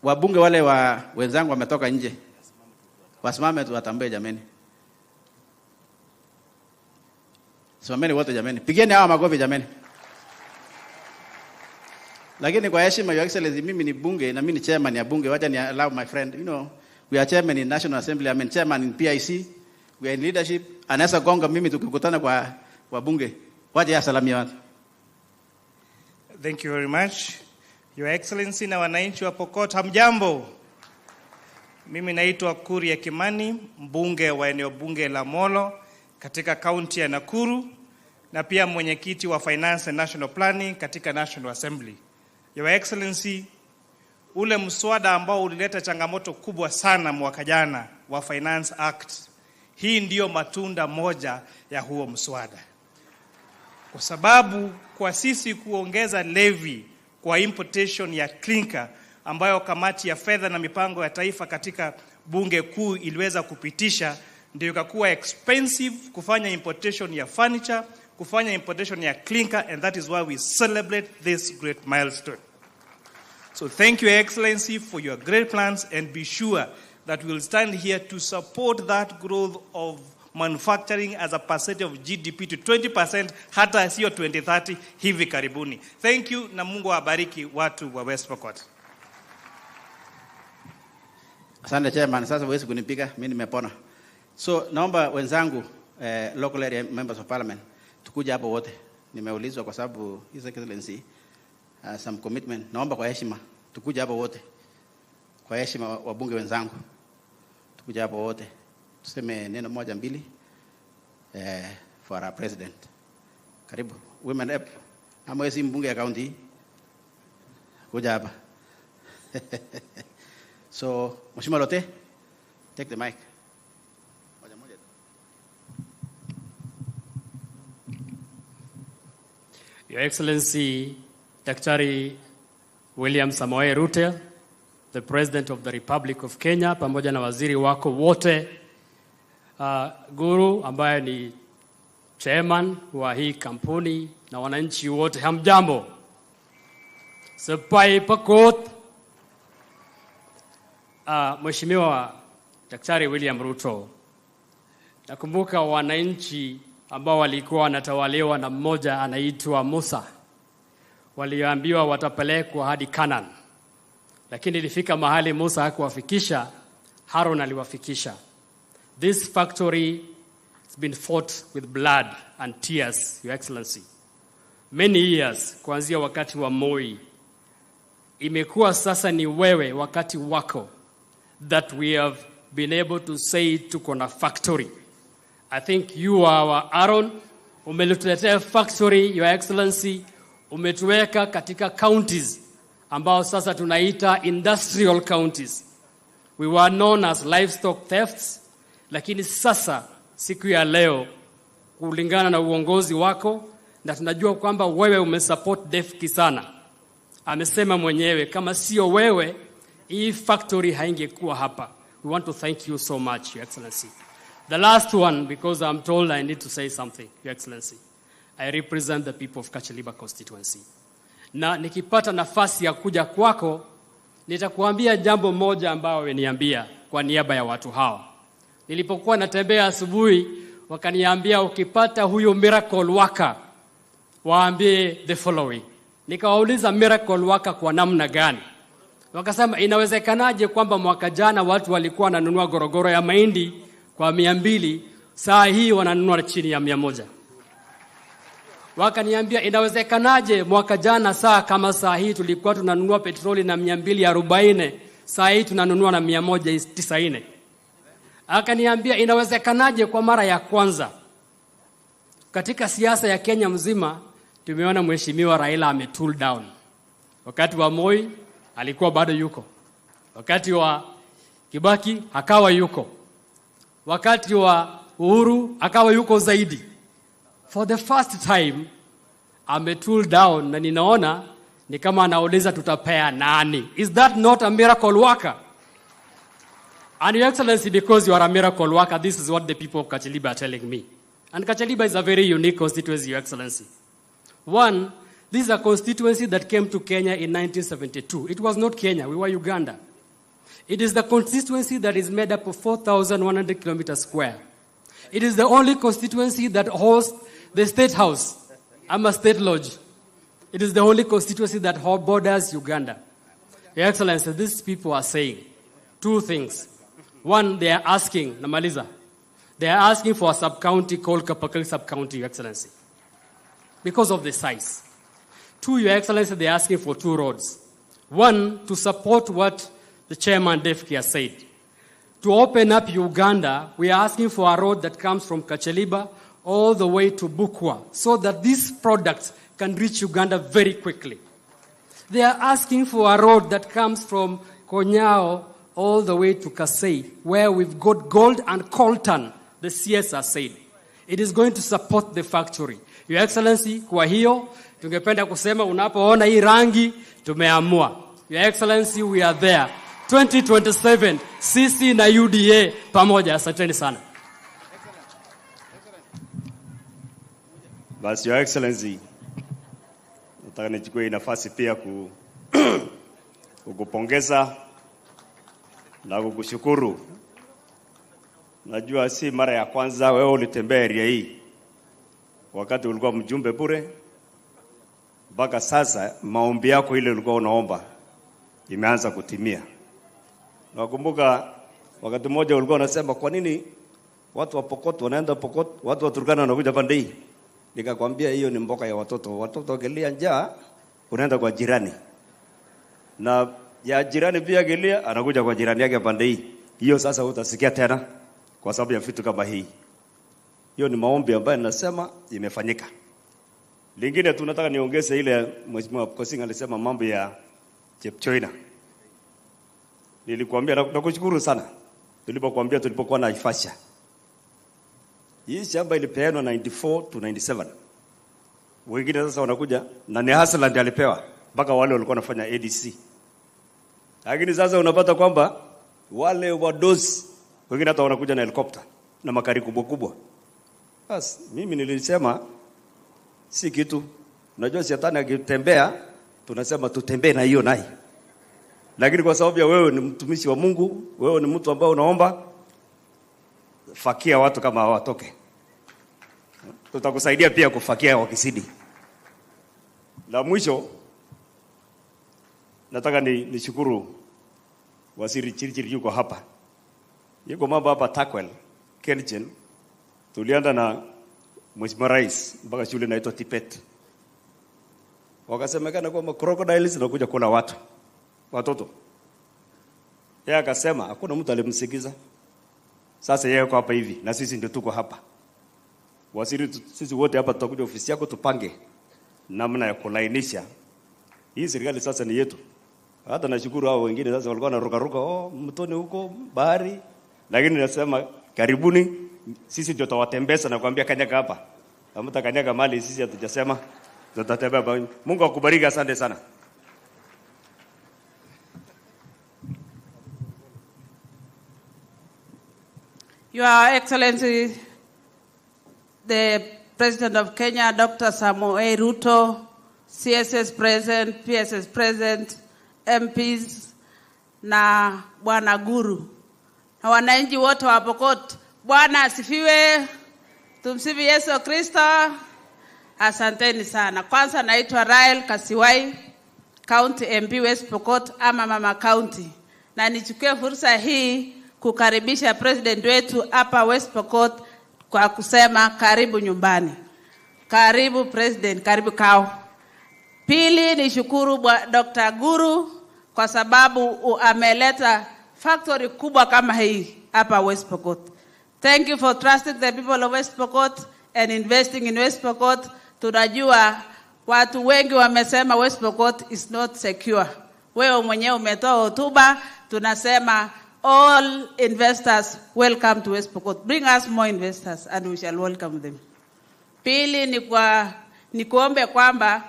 Wabunge wale wenzangu wametoka nje. Wasimame tu watambue jameni. Simameni wote jameni. Pigeni hawa makofi jameni. Lakini kwa heshima, Your Excellency, mimi ni bunge na mimi ni chairman ya bunge. Wacha ni allow my friend. You know, we are chairman in National Assembly. I'm chairman in PIC. We are in leadership. Anaweza gonga mimi tukikutana kwa bunge. Wacha ya salamia watu. Thank you very much. Your Excellency na wananchi wa Pokot, hamjambo. Mimi naitwa Kuria Kimani, mbunge wa eneo bunge la Molo katika kaunti ya Nakuru na pia mwenyekiti wa Finance and National Planning katika National Assembly. Your Excellency, ule mswada ambao ulileta changamoto kubwa sana mwaka jana wa Finance Act, hii ndiyo matunda moja ya huo mswada. Kwa sababu kwa sisi kuongeza levy kwa importation ya Clinker ambayo kamati ya fedha na mipango ya taifa katika bunge kuu iliweza kupitisha, ndio ikakuwa expensive kufanya importation ya furniture, kufanya importation ya Clinker, and that is why we celebrate this great milestone. So thank you, Excellency, for your great plans, and be sure that we will stand here to support that growth of manufacturing as a percentage of GDP to 20%, hata sio 2030 hivi karibuni. Thank you, na Mungu awabariki watu wa West Pokot. Asante chairman, sasa huwezi kunipiga, mimi nimepona. So naomba wenzangu local area members of parliament tukuja hapo wote. Nimeulizwa kwa sababu His Excellency some commitment. Naomba kwa heshima tukuja hapo wote. Kwa heshima wabunge wenzangu tukuja hapo wote. Tuseme neno moja mbili for our president. Karibu women rep. Amwezi mbunge ya county kuja hapa. So Mheshimiwa Lote, take the mic. Your Excellency Daktari William Samoei Ruto, the President of the Republic of Kenya, pamoja na waziri wako wote, Guru ambaye ni chairman wa hii kampuni, na wananchi wote, hamjambo. Sepai Pokot. Mheshimiwa Daktari William Ruto, nakumbuka wananchi ambao walikuwa wanatawaliwa na mmoja anaitwa Musa, waliambiwa watapelekwa hadi Canaan, lakini ilifika mahali Musa hakuwafikisha, Harun aliwafikisha. This factory has been fought with blood and tears, Your Excellency. Many years, kuanzia wakati wa Moi. Imekuwa sasa ni wewe wakati wako that we have been able to say tuko na factory. I think you are our Aaron. Umetuletea factory, Your Excellency. Umetuweka katika counties ambao sasa tunaita industrial counties. We were known as livestock thefts, lakini sasa siku ya leo kulingana na uongozi wako, na tunajua kwamba wewe umesupport DEFCI sana. Amesema mwenyewe kama sio wewe hii factory haingekuwa hapa. We want to thank you so much, Your Excellency. The last one, because I'm told I need to say something, Your Excellency. I represent the people of Kacheliba constituency. Na nikipata nafasi ya kuja kwako, nitakuambia jambo moja ambao weniambia kwa niaba ya watu hao. Nilipokuwa natembea asubuhi, wakaniambia ukipata huyo miracle worker, waambie the following. Nikawauliza miracle worker kwa namna gani? Wakasema inawezekanaje kwamba mwaka jana watu walikuwa wananunua gorogoro ya mahindi kwa 200, saa hii wananunua chini ya 100. Wakaniambia inawezekanaje mwaka jana saa kama saa hii tulikuwa tunanunua petroli na 240, saa hii tunanunua na 190. Akaniambia inawezekanaje kwa mara ya kwanza katika siasa ya Kenya mzima tumeona mheshimiwa Raila ametool down. Wakati wa Moi alikuwa bado yuko. Wakati wa Kibaki akawa yuko. Wakati wa Uhuru akawa yuko zaidi. For the first time ametool down, na ninaona ni kama anauliza tutapea nani. Is that not a miracle worker? And Your Excellency, because you are a miracle worker, this is what the people of Kacheliba are telling me. And Kacheliba is a very unique constituency, Your Excellency. One, this is a constituency that came to Kenya in 1972. It was not Kenya, we were Uganda. It is the constituency that is made up of 4,100 kilometers square. It is the only constituency that hosts the State House, a State Lodge. It is the only constituency that borders Uganda. Your Excellency, these people are saying two things. One, they are asking, Namaliza, they are asking for a sub-county called Kapakali sub-county, Your Excellency, because of the size. Two, Your Excellency, they are asking for two roads. One, to support what the chairman Defki has said. To open up Uganda, we are asking for a road that comes from Kacheliba all the way to Bukwa, so that these products can reach Uganda very quickly. They are asking for a road that comes from Konyao all the way to Kasai, where we've got gold and coltan, the CS has said. It is going to support the factory. Your Excellency, kwa hiyo, tungependa kusema unapoona hii rangi, tumeamua. Your Excellency, we are there. 2027, sisi na UDA pamoja. Asanteni sana. Basi, Your Excellency, nataka nichukue nafasi pia kukupongeza na kukushukuru. Najua si mara ya kwanza wewe ulitembea area hii. Wakati ulikuwa mjumbe bure, mpaka sasa maombi yako ile ulikuwa unaomba imeanza kutimia. Nakumbuka wakati mmoja ulikuwa unasema kwa nini watu wa Pokot wanaenda Pokot, watu wa Turkana wanakuja pande hii. Nikakwambia hiyo ni mboka ya watoto. Watoto wakilia njaa unaenda kwa jirani. Na ya jirani pia akilia anakuja kwa jirani yake pande hii. Hiyo sasa utasikia tena kwa sababu ya vitu kama hii. Hiyo ni maombi ambayo ninasema imefanyika. Lingine tunataka niongeze ile Mheshimiwa Kosing alisema mambo ya Chepchoina. Nilikwambia nakushukuru sana. Tulipokuambia tulipokuwa na Ifasha. Hii shamba ilipeanwa 94 to 97. Wengine sasa wanakuja na ni Hasla ndiye alipewa mpaka wale walikuwa wanafanya ADC. Lakini sasa unapata kwamba wale wadosi wengine hata wanakuja na helikopta na makari kubwa kubwa. Bas mimi nilisema si kitu. Unajua shetani akitembea tunasema tutembee na hiyo naye. Lakini kwa sababu ya wewe ni mtumishi wa Mungu, wewe ni mtu ambaye unaomba, fakia watu kama hawatoke. Tutakusaidia pia kufakia wakisidi. La mwisho nataka nishukuru Waziri Chirichiri yuko hapa. Yuko mambo hapa Takwel, Kenchen. Tulianda na Mheshimiwa Rais mpaka shule inaitwa Tipet. Wakasemekana kwamba crocodiles zinakuja kula watoto. Yeye akasema hakuna mtu alimsikiza. Sasa yeye yuko hapa hivi na sisi ndio tuko hapa. Waziri, sisi wote hapa tutakuja ofisi yako tupange namna ya kulainisha. Hii serikali sasa ni yetu. Hata nashukuru hao wengine sasa walikuwa wanaruka mtoni huko bahari. Lakini nasema karibuni sisi ndio tutawatembeza na kuambia kanyaga hapa. Hamta kanyaga mali sisi hatujasema tutatembea. Mungu akubariki, asante sana. Your Excellency, the President of Kenya, Dr. Samoei Ruto, CSS President, PSS President, MPs, na Bwana Guru, na wananchi wote wa Pokot. Bwana asifiwe. Tumsifu Yesu Kristo. Asanteni sana. Kwanza naitwa Rael Kasiwai, County MP West Pokot ama Mama County. Na nichukue fursa hii kukaribisha president wetu hapa West Pokot kwa kusema karibu nyumbani. Karibu president, karibu kao. Pili nishukuru Dr. Guru kwa sababu ameleta factory kubwa kama hii hapa West Pokot. Thank you for trusting the people of West Pokot and investing in West Pokot. Tunajua watu wengi wamesema West Pokot is not secure. Wewe mwenyewe umetoa hotuba, tunasema all investors welcome to West Pokot. Bring us more investors and we shall welcome them. Pili ni kuombe kwamba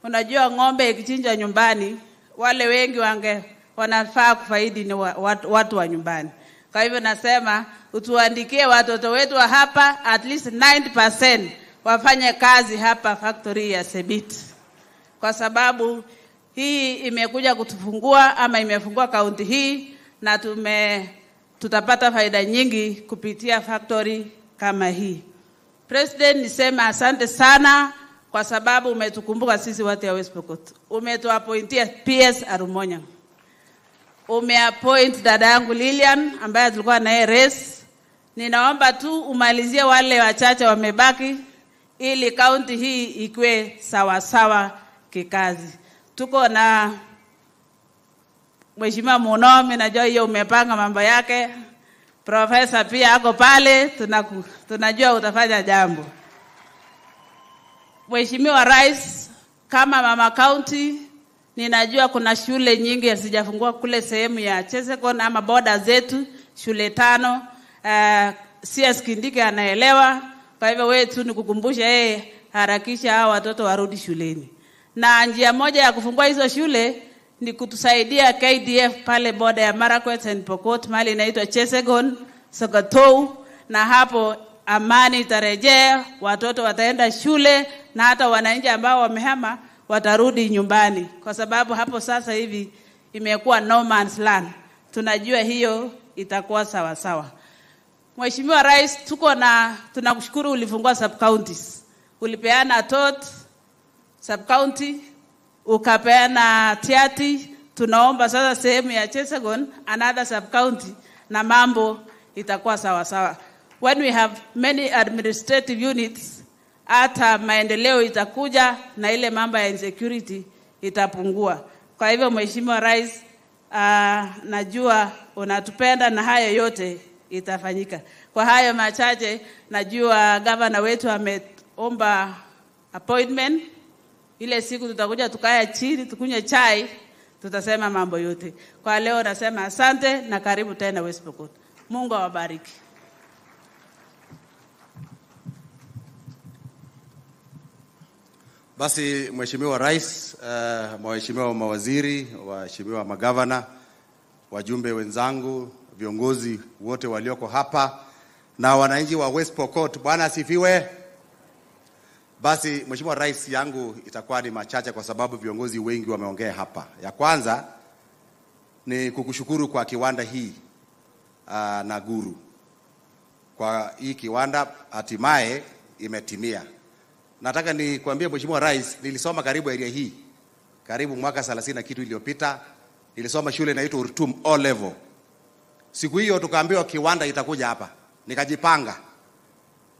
unajua ng'ombe ikichinja nyumbani, wale wengi wanafaa kufaidi ni watu wa nyumbani. Kwa hivyo nasema utuandikie watoto wetu wa hapa at least 90% wafanye kazi hapa factory ya Sebit. Kwa sababu hii imekuja kutufungua ama imefungua kaunti hii na tutapata faida nyingi kupitia factory kama hii. President, nisema asante sana kwa sababu umetukumbuka sisi watu ya West Pokot. Umetuappointia PS Arumonyang. Umeappoint dada yangu Lilian ambaye tulikuwa naye race. Ninaomba tu umalizie wale wachache wamebaki ili kaunti hii ikue sawa sawa kikazi. Tuko na Mheshimiwa Munomi, najua hiyo umepanga mambo yake. Profesa pia ako pale, tunajua utafanya jambo. Mheshimiwa Rais, kama mama county, ninajua kuna shule nyingi hazijafungua kule sehemu ya Chesekon ama border zetu, shule 5. CS Kindike anaelewa, kwa hivyo wewe tu nikukumbusha harakisha hao watoto warudi shuleni. Na njia moja ya kufungua hizo shule ni kutusaidia KDF pale border ya Marakwet and Pokot, mahali inaitwa Chesekon, Sokotou, na hapo amani itarejea, watoto wataenda shule na hata wananchi ambao wamehama watarudi nyumbani, kwa sababu hapo sasa hivi imekuwa no man's land. Tunajua hiyo itakuwa sawa sawa. Mheshimiwa Rais, tunakushukuru ulifungua sub counties. Ulipeana Tot sub county, ukapeana Tiati. Tunaomba sasa sehemu ya Chesekon another sub county na mambo itakuwa sawa sawa. When we have many administrative units, hata maendeleo itakuja na ile mambo ya insecurity itapungua. Kwa hivyo Mheshimiwa Rais, najua unatupenda na haya yote itafanyika. Kwa hayo machache, najua governor wetu ameomba appointment. Ile siku tutakuja tukaya chini tukunywe chai, tutasema mambo yote. Kwa leo nasema asante na karibu tena West Pokot. Mungu awabariki. Basi Mheshimiwa Rais, Mheshimiwa mawaziri, Mheshimiwa magavana, wajumbe wenzangu, viongozi wote walioko hapa na wananchi wa West Pokot, Bwana asifiwe. Basi Mheshimiwa Rais, yangu itakuwa ni machache kwa sababu viongozi wengi wameongea hapa. Ya kwanza ni kukushukuru kwa kiwanda hii na Guru. Kwa hii kiwanda hatimaye imetimia. Nataka nikwambie Mheshimiwa Rais, nilisoma karibu area hii karibu mwaka 30 na kitu iliyopita. Nilisoma shule inaitwa Urtum O level. Siku hiyo tukaambiwa kiwanda itakuja hapa. Nikajipanga.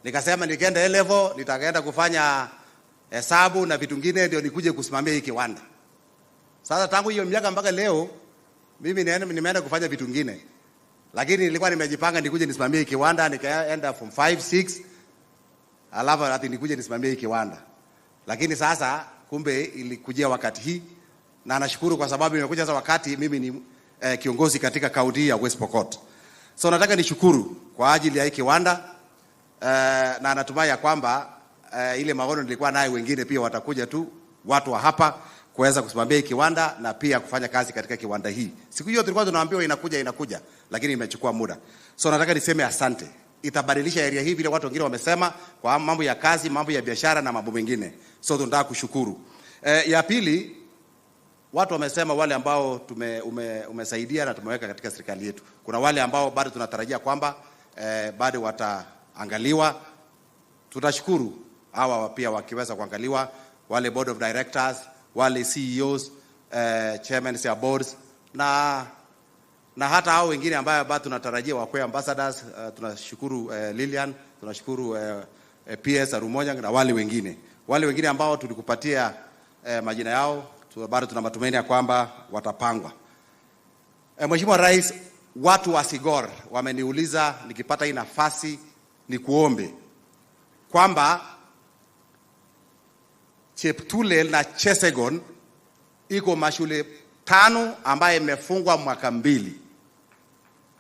Nikasema nikienda A level nitaenda kufanya hesabu na vitu vingine ndio nikuje kusimamia hii kiwanda. Sasa tangu hiyo miaka mpaka leo mimi nimeenda kufanya vitu vingine. Lakini nilikuwa nimejipanga nikuje nisimamie hii kiwanda, nikaenda from 5 6 alafu ati nikuje nisimamie hii kiwanda. Lakini sasa kumbe ilikujia wakati hii na nashukuru kwa sababu imekuja sasa wakati mimi ni kiongozi katika kaunti ya West Pokot. So nataka nishukuru kwa ajili ya hii kiwanda na natumai ya kwamba ile maono nilikuwa nayo wengine pia watakuja tu watu wa hapa kuweza kusimamia hii kiwanda na pia kufanya kazi katika kiwanda hii. Siku hiyo tulikuwa tunaambiwa inakuja lakini imechukua muda. So nataka niseme asante. Itabadilisha area hii vile watu wengine wamesema kwa mambo ya kazi, mambo ya biashara na mambo mengine. So tunataka kushukuru. Ya pili, watu wamesema wale ambao umesaidia na tumeweka katika serikali yetu. Kuna wale ambao bado tunatarajia kwamba bado wataangaliwa. Tutashukuru hawa pia wakiweza kuangaliwa, wale board of directors, wale CEOs, chairmen ya boards na hata hao wengine ambao bado tunatarajia wakwe ambassadors. Tunashukuru Lilian, tunashukuru PS Arumonyang na wale wengine ambao tulikupatia majina yao, bado tuna matumaini ya kwamba watapangwa. Mheshimiwa Rais, watu wa Sigor wameniuliza nikipata hii nafasi ni kuombe kwamba Cheptulel na Chesegon iko mashule 5 ambaye imefungwa mwaka 2.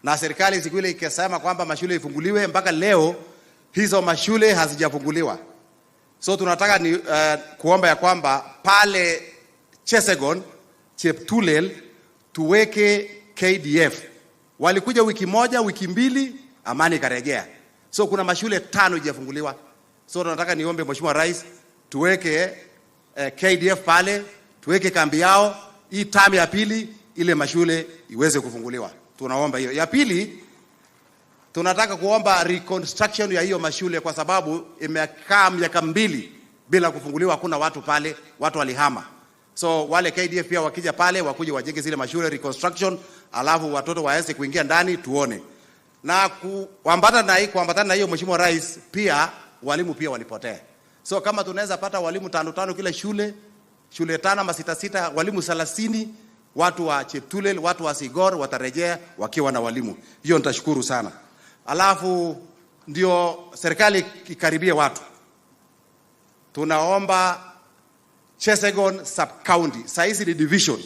Na serikali siku ile ikisema kwamba mashule ifunguliwe, mpaka leo hizo mashule hazijafunguliwa. So tunataka ni kuomba ya kwamba pale Chesegon, Cheptulel tuweke KDF. Walikuja wiki moja, wiki 2, amani karejea. So kuna mashule 5 hazijafunguliwa. So tunataka niombe Mheshimiwa Rais tuweke KDF pale, tuweke kambi yao, hii term ya pili ile mashule iweze kufunguliwa. Tunaomba hiyo. Ya pili, tunataka kuomba reconstruction ya hiyo mashule kwa sababu imekaa miaka 2 bila kufunguliwa, hakuna watu pale, watu walihama. So wale KDF pia wakija pale wakuje wajenge zile mashule reconstruction, alafu watoto waanze kuingia ndani tuone. Na kuambatana na hiyo Mheshimiwa Rais, pia walimu pia walipotea. So kama tunaweza pata walimu 5 kila shule 5 ama 6, walimu 30, watu wa Cheptulel, watu wa Sigor watarejea wakiwa na walimu. Hiyo nitashukuru sana. Alafu ndio serikali ikaribie watu. Tunaomba Chesegon sub county, saizi ni division,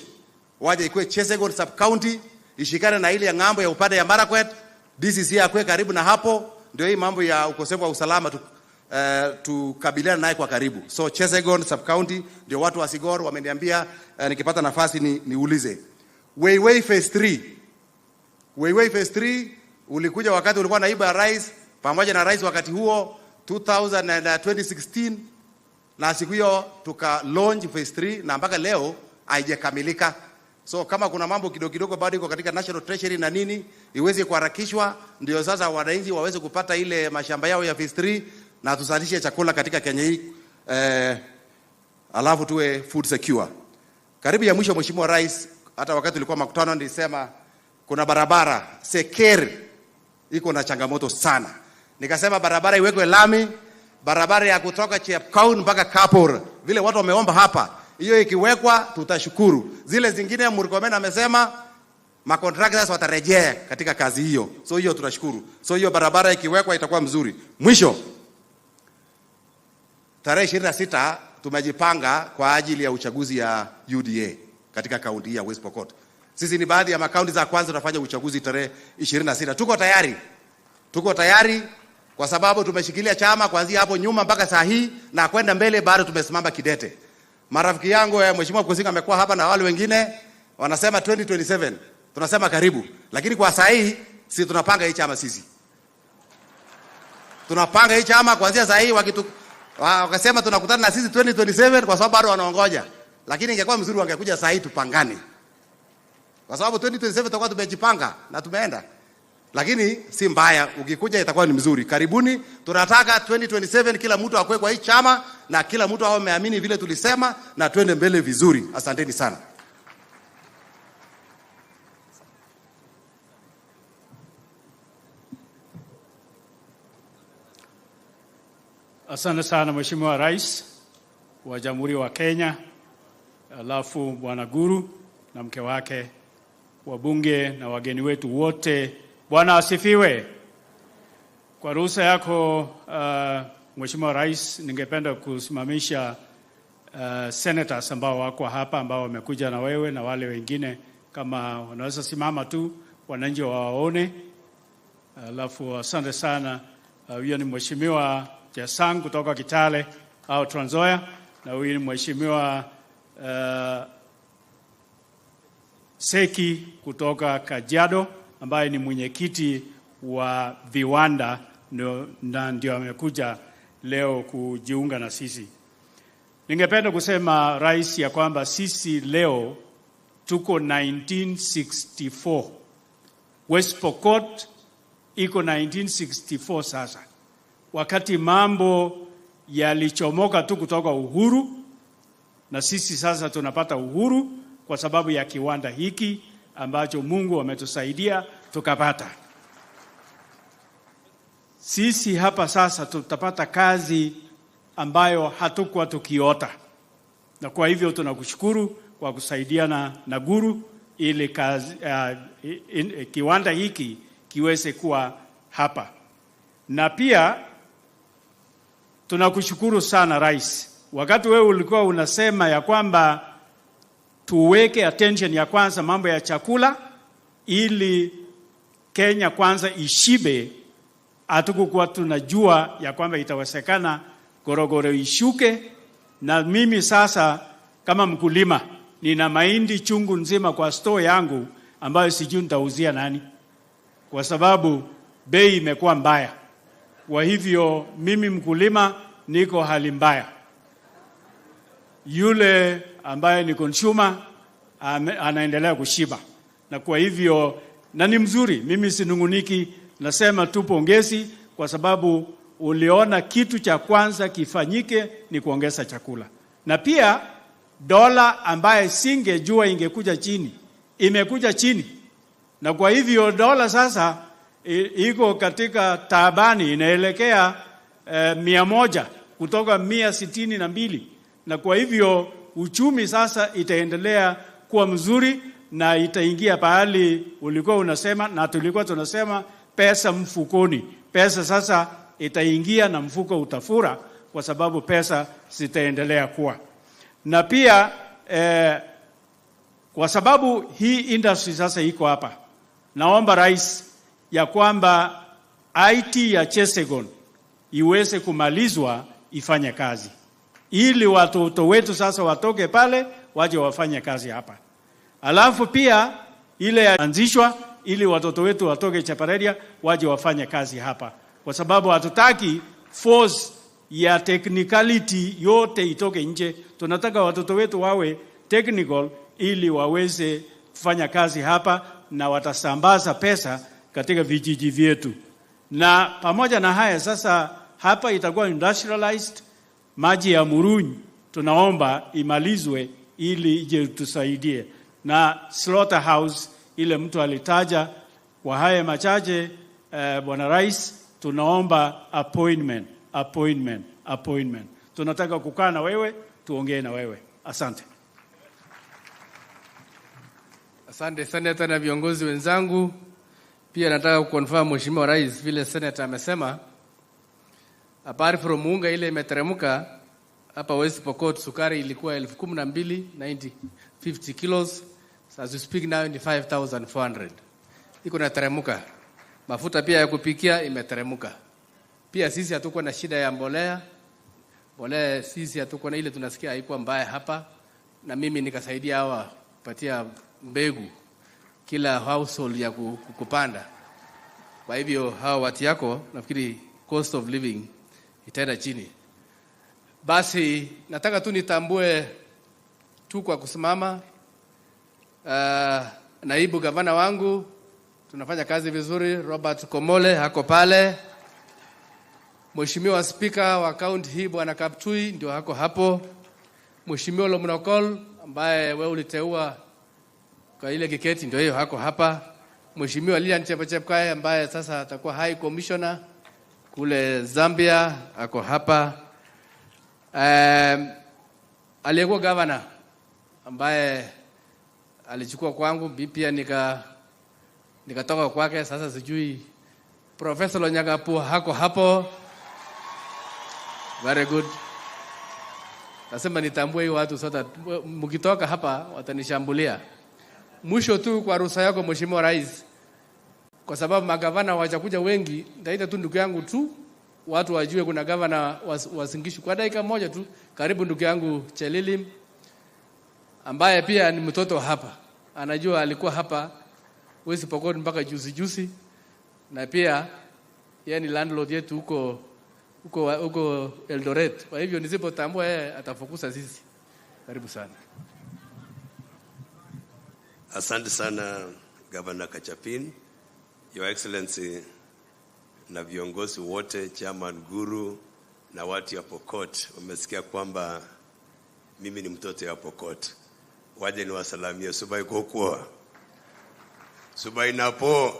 waje ikuwe Chesegon sub county, ishikane na ile ya ngambo ya upande ya Marakwet, DCC akwe karibu na hapo, ndio hii mambo ya ukosefu wa usalama tukabiliana naye kwa karibu. So Chesegon sub county ndio watu wa Sigor wameniambia nikipata nafasi niulize. Weiwei phase 3. Weiwei phase 3 ulikuja wakati ulikuwa naibu ya rais pamoja na rais wakati huo 2016, na siku hiyo tuka launch phase 3 na mpaka leo haijakamilika. So kama kuna mambo kidogo bado iko katika National Treasury na nini iweze kuharakishwa, ndio sasa wananchi waweze kupata ile mashamba yao ya phase 3 na tuzalishe chakula katika Kenya hii, alafu tuwe food secure. Karibu ya mwisho Mheshimiwa Rais, hata wakati ulikuwa makutano nilisema kuna barabara Seker iko na changamoto sana. Nikasema barabara iwekwe lami, barabara ya kutoka Chepkaun mpaka Kapor, vile watu wameomba hapa. Hiyo ikiwekwa tutashukuru. Zile zingine Murkomen amesema macontractors watarejea katika kazi hiyo. So hiyo tunashukuru. So hiyo barabara ikiwekwa itakuwa mzuri. Mwisho, tarehe 26 tumejipanga kwa ajili ya uchaguzi ya UDA katika kaunti ya West Pokot. Sisi ni baadhi ya makaunti za kwanza tunafanya uchaguzi tarehe 26. Tuko tayari kwa sababu tumeshikilia chama kuanzia hapo nyuma mpaka saa hii, na kwenda mbele bado tumesimama kidete. Marafiki yangu Mheshimiwa Kusinga amekuwa hapa na wale wengine wanasema 2027. Tunasema karibu. Lakini kwa saa hii sisi tunapanga hii chama sisi. Tunapanga hii chama kuanzia saa hii wakasema tunakutana na sisi 2027 kwa sababu bado wanaongoja. Lakini ingekuwa mzuri wangekuja saa hii tupangane. Kwa sababu 2027 tutakuwa tumejipanga na tumeenda. Lakini si mbaya, ukikuja itakuwa ni mzuri. Karibuni, tunataka 2027 kila mtu akwe kwa hii chama na kila mtu awe ameamini vile tulisema na twende mbele vizuri. Asanteni sana. Asante sana Mheshimiwa Rais wa Jamhuri wa Kenya, alafu Bwana Guru na mke wake, wabunge na wageni wetu wote. Bwana asifiwe. Kwa ruhusa yako Mheshimiwa Rais, ningependa kusimamisha senators ambao wako hapa ambao wamekuja na wewe na wale wengine, kama wanaweza simama tu wananchi waone. Alafu asante sana. Huyo ni Mheshimiwa Jasang kutoka Kitale au Trans Nzoia, na huyu ni Mheshimiwa Seki kutoka Kajiado ambaye ni mwenyekiti wa viwanda na ndio amekuja leo kujiunga na sisi. Ningependa kusema Rais ya kwamba sisi leo tuko 1964. West Pokot iko 1964 sasa. Wakati mambo yalichomoka tu kutoka uhuru, na sisi sasa tunapata uhuru kwa sababu ya kiwanda hiki ambacho Mungu ametusaidia tukapata. Sisi hapa sasa tutapata kazi ambayo hatukuwa tukiota. Na kwa hivyo tunakushukuru kwa kusaidiana na Guru ili kiwanda hiki kiweze kuwa hapa. Na pia tunakushukuru sana Rais. Wakati wewe ulikuwa unasema ya kwamba tuweke attention ya kwanza mambo ya chakula ili Kenya kwanza ishibe, hatukukuwa tunajua ya kwamba itawezekana gorogoro ishuke. Na mimi sasa kama mkulima nina mahindi chungu nzima kwa store yangu ambayo sijui nitauzia nani, kwa sababu bei imekuwa mbaya. Kwa hivyo mimi mkulima niko hali mbaya. Yule ambaye ni consumer anaendelea kushiba. Na kwa hivyo na ni mzuri, mimi sinunguniki, nasema tu pongezi kwa sababu uliona kitu cha kwanza kifanyike ni kuongeza chakula. Na pia dola ambaye singejua ingekuja chini, imekuja chini. Na kwa hivyo dola sasa iko katika taabani, inaelekea 100 kutoka 162. Na kwa hivyo uchumi sasa itaendelea kuwa mzuri na itaingia pahali ulikuwa unasema na tulikuwa tunasema pesa mfukoni. Pesa sasa itaingia na mfuko utafura kwa sababu pesa zitaendelea kuwa. Na pia kwa sababu hii industry sasa iko hapa, naomba Rais ya kwamba IT ya Chesegon iweze kumalizwa ifanye kazi, ili watoto wetu sasa watoke pale waje wafanye kazi hapa. Alafu pia ile yaanzishwa ili watoto wetu watoke Chapareria waje wafanye kazi hapa, kwa sababu hatutaki force ya technicality yote itoke nje. Tunataka watoto wetu wawe technical ili waweze kufanya kazi hapa na watasambaza pesa katika vijiji vyetu. Na pamoja na haya sasa hapa itakuwa industrialized. Maji ya Murunyi tunaomba imalizwe ili ije tusaidie. Na slaughterhouse ile mtu alitaja, kwa haya machache Bwana Rais, tunaomba appointment. Tunataka kukaa na wewe, tuongee na wewe. Asante. Asante Senator na viongozi wenzangu. Pia nataka kuconfirm Mheshimiwa Rais vile Senator amesema, apart from unga ile imeteremka hapa West Pokot, sukari ilikuwa 12,950 kilos. As we speak now ni 5,400. Iko na teremka. Mafuta pia ya kupikia imeteremka. Pia sisi hatuko na shida ya mbolea. Mbolea sisi hatuko na ile, tunasikia haikuwa mbaya hapa. Na mimi nikasaidia hawa kupatia mbegu kila household ya kupanda. Kwa hivyo hawa watu yako nafikiri cost of living itaenda chini. Basi nataka tu nitambue tu kwa kusimama naibu gavana wangu, tunafanya kazi vizuri. Robert Komole hako pale. Mheshimiwa Speaker wa kaunti hii Bwana Kaptui ndio hako hapo. Mheshimiwa Lomnokol ambaye wewe uliteua kwa ile kiketi ndio hiyo hako hapa. Mheshimiwa Lilian Chepchepkai ambaye sasa atakuwa High Commissioner kule Zambia hako hapa. Aliyekuwa governor ambaye alichukua kwangu pia nikatoka kwake, sasa sijui. Professor Lonyagapu hako hapo. Very good. Nasema nitambue hiyo watu sasa, mkitoka hapa watanishambulia. Mwisho tu kwa ruhusa yako Mheshimiwa Rais, kwa sababu magavana hawajakuja wengi, nitaita tu ndugu yangu tu watu wajue kuna gavana wasingishu kwa dakika moja tu. Karibu ndugu yangu Chelilim ambaye pia ni mtoto hapa. Anajua alikuwa hapa West Pokot mpaka juzi. Na pia yeye ni landlord yetu huko Eldoret. Kwa hivyo nisipotambua yeye atafokusa sisi. Karibu sana. Asante sana Governor Kachapin, Your Excellency na viongozi wote, Chairman Guru na watu ya Pokot. Umesikia kwamba mimi ni mtoto ya Pokot. Waje ni wasalamia Subai kokua. Subai napo.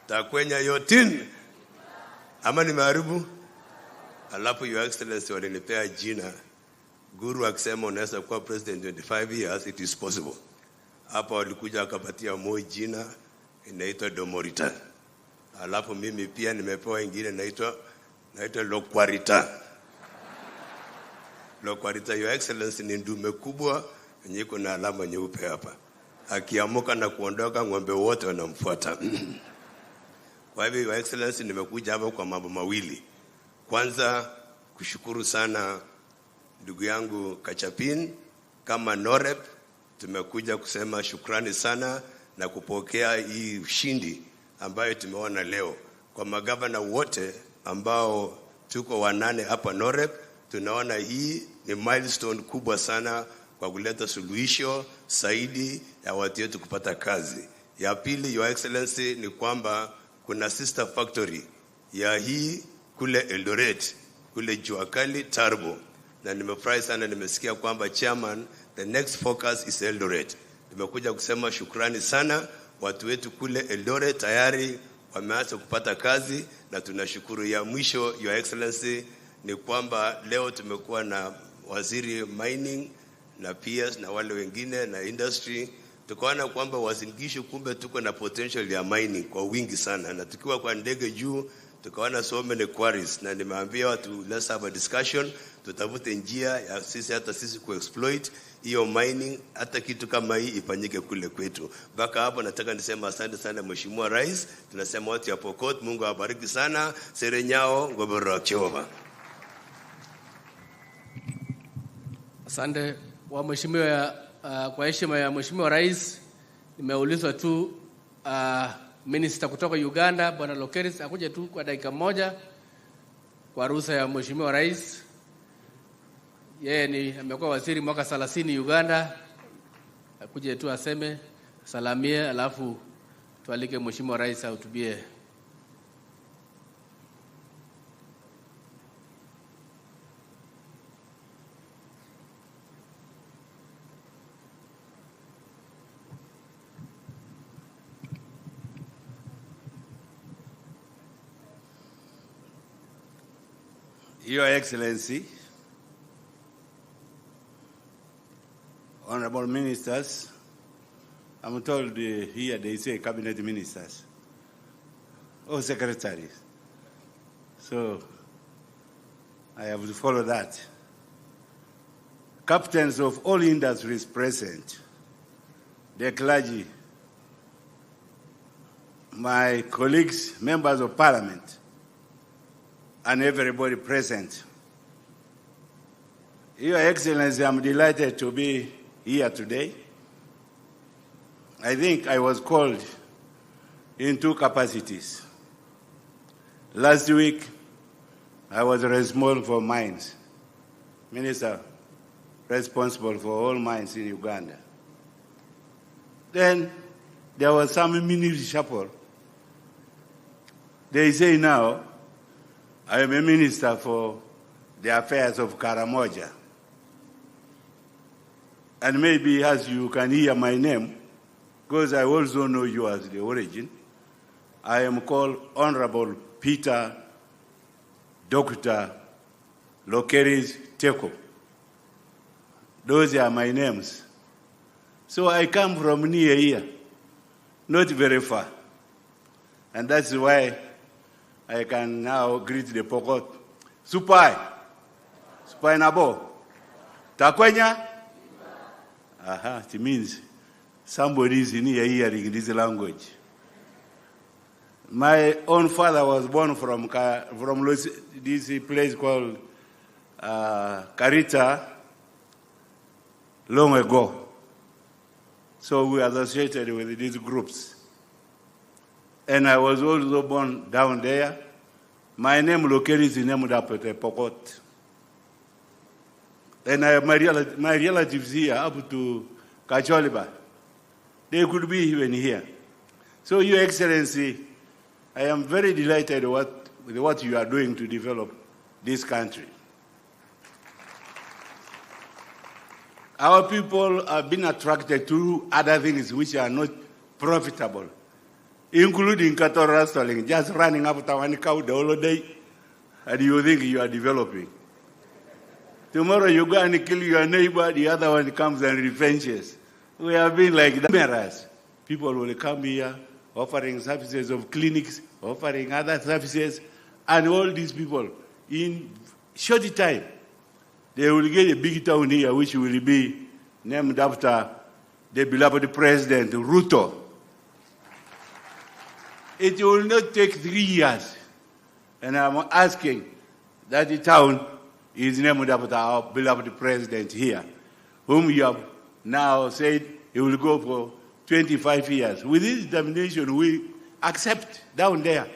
Takwenya yotin. Ama ni maharibu. Alafu Your Excellency walinipea jina. Guru akisema unaweza kuwa president 25 years, it is possible. Hapa walikuja wakapatia Moi jina inaitwa Domorita. Alafu mimi pia nimepewa ingine inaitwa Lokwarita. Lokwarita, Your Excellency, ni ndume kubwa yenye iko na alama nyeupe hapa. Akiamuka na kuondoka ng'ombe wote wanamfuata. Kwa hivyo Your Excellency, nimekuja hapa kwa mambo mawili. Kwanza kushukuru sana ndugu yangu Kachapin, kama Norep tumekuja kusema shukrani sana na kupokea hii ushindi ambayo tumeona leo. Kwa magavana wote ambao tuko 8 hapa Norep, tunaona hii ni milestone kubwa sana kwa kuleta suluhisho zaidi ya watu wetu kupata kazi. Ya pili, Your Excellency, ni kwamba kuna sister factory ya hii kule Eldoret, kule Juakali Turbo. Na nimefurahi sana, nimesikia kwamba chairman, the next focus is Eldoret. Nimekuja kusema shukrani sana, watu wetu kule Eldoret tayari wameanza kupata kazi na tunashukuru. Ya mwisho, Your Excellency, ni kwamba leo tumekuwa na waziri mining na PS na wale wengine na industry. Tukaona kwamba Wasingishu kumbe tuko na potential ya mining kwa wingi sana, na tukiwa kwa ndege juu tukaona so many quarries, na nimeambia watu let's have a discussion, tutafute njia ya sisi kuexploit hiyo mining, hata kitu kama hii ifanyike kule kwetu. Baka hapo nataka nisema asante sana Mheshimiwa Rais, tunasema watu ya Pokot, Mungu awabariki sana, serenyao ngoboro choma. Asante wa Mheshimiwa, kwa heshima ya Mheshimiwa Rais, nimeulizwa tu Minister kutoka Uganda Bwana Lokeris akuje tu kwa dakika moja kwa ruhusa ya Mheshimiwa Rais. Yeye amekuwa waziri mwaka 30 Uganda. Akuje tu aseme salamie, alafu tualike Mheshimiwa Rais ahutubie. Your Excellency, Honorable Ministers, I'm told here they say cabinet ministers or secretaries. So I have to follow that. Captains of all industries present, the clergy, my colleagues, members of parliament, and everybody present. Your Excellency, I'm delighted to be here today. I think I was called in 2 capacities. Last week, I was responsible for mines, Minister responsible for all mines in Uganda. Then there was some mini reshuffle. They say now, I am a minister for the affairs of Karamoja. And maybe as you can hear my name, because I also know you as the origin, I am called Honorable Peter Dr. Lokeris Teko. Those are my names. So I come from near here, not very far. And that's why I can now greet the Pokot. Supai. Supai nabo. Takwenya. Aha, it means somebody is in here hearing this language. My own father was born from this place called Karita long ago. So we are associated with these groups. And I was also born down there. My name Lokeris is named after Pokot. And my relatives here up to Kacholiba, they could be even here. So, Your Excellency, I am very delighted with what you are doing to develop this country. Our people have been attracted to other things which are not profitable, including cattle rustling, just running after one cow the whole day, and you think you are developing. Tomorrow you go and kill your neighbor, the other one comes and revenges. We have been like that. People will come here offering services of clinics, offering other services, and all these people, in short time, they will get a big town here which will be named after the beloved President Ruto. It will not take 3 years. And I'm asking that the town is named after our beloved president here, whom you have now said he will go for 25 years. With this determination, we accept down there.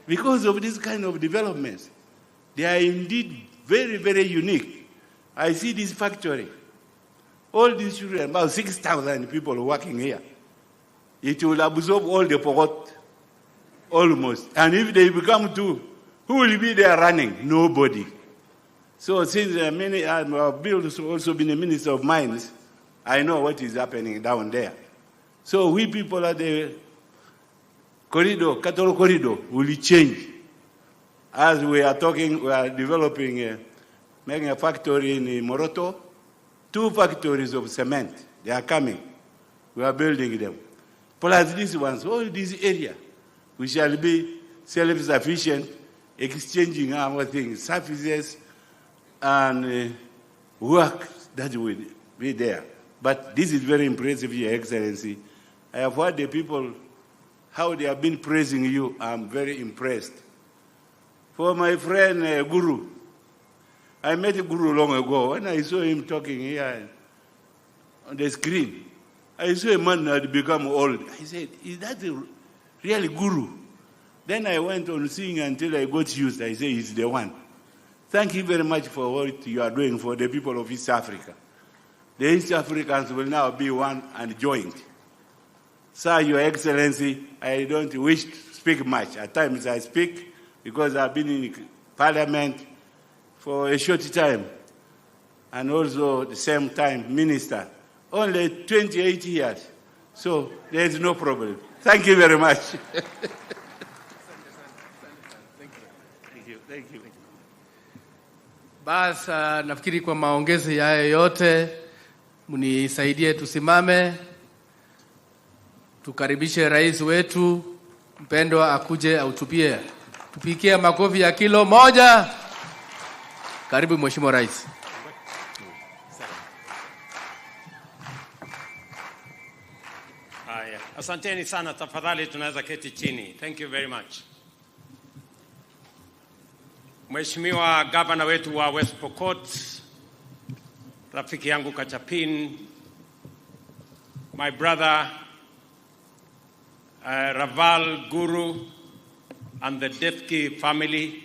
Because of this kind of developments, they are indeed very, very unique. I see this factory. All these children, about 6,000 people working here. It will absorb all the Pokot, almost. And if they become two, who will be there running? Nobody. So since Bill has also been a minister of mines, I know what is happening down there. So we people at the corridor, cattle corridor, will change. As we are talking, we are developing, making a factory in Moroto, 2 factories of cement. They are coming. We are building them. Plus these ones, all this area, we shall be self-sufficient, exchanging our things, services, and work that will be there. But this is very impressive, Your Excellency. I have heard the people, how they have been praising you. I'm very impressed. For my friend Guru, I met Guru long ago. When I saw him talking here on the screen, I saw a man that had become old. I said, is that a really Guru? Then I went on seeing until I got used. I said, he's the one. Thank you very much for what you are doing for the people of East Africa. The East Africans will now be one and joined. Sir, Your Excellency, I don't wish to speak much. At times I speak because I've been in Parliament for a short time, and also at the same time, Minister. Only 28 years. So there is no problem. Thank you very much. Thank you. Basi nafikiri kwa maongezi haya yote mnisaidie tusimame, tukaribishe rais wetu mpendwa akuje autupie. Tupikie makofi ya kilo moja. Karibu Mheshimiwa Rais. Haya, asanteni sana, tafadhali tunaweza keti chini. Thank you very much. Mheshimiwa Gavana wetu wa West Pokot, rafiki yangu Kachapin, my brother Raval Guru and the Defki family,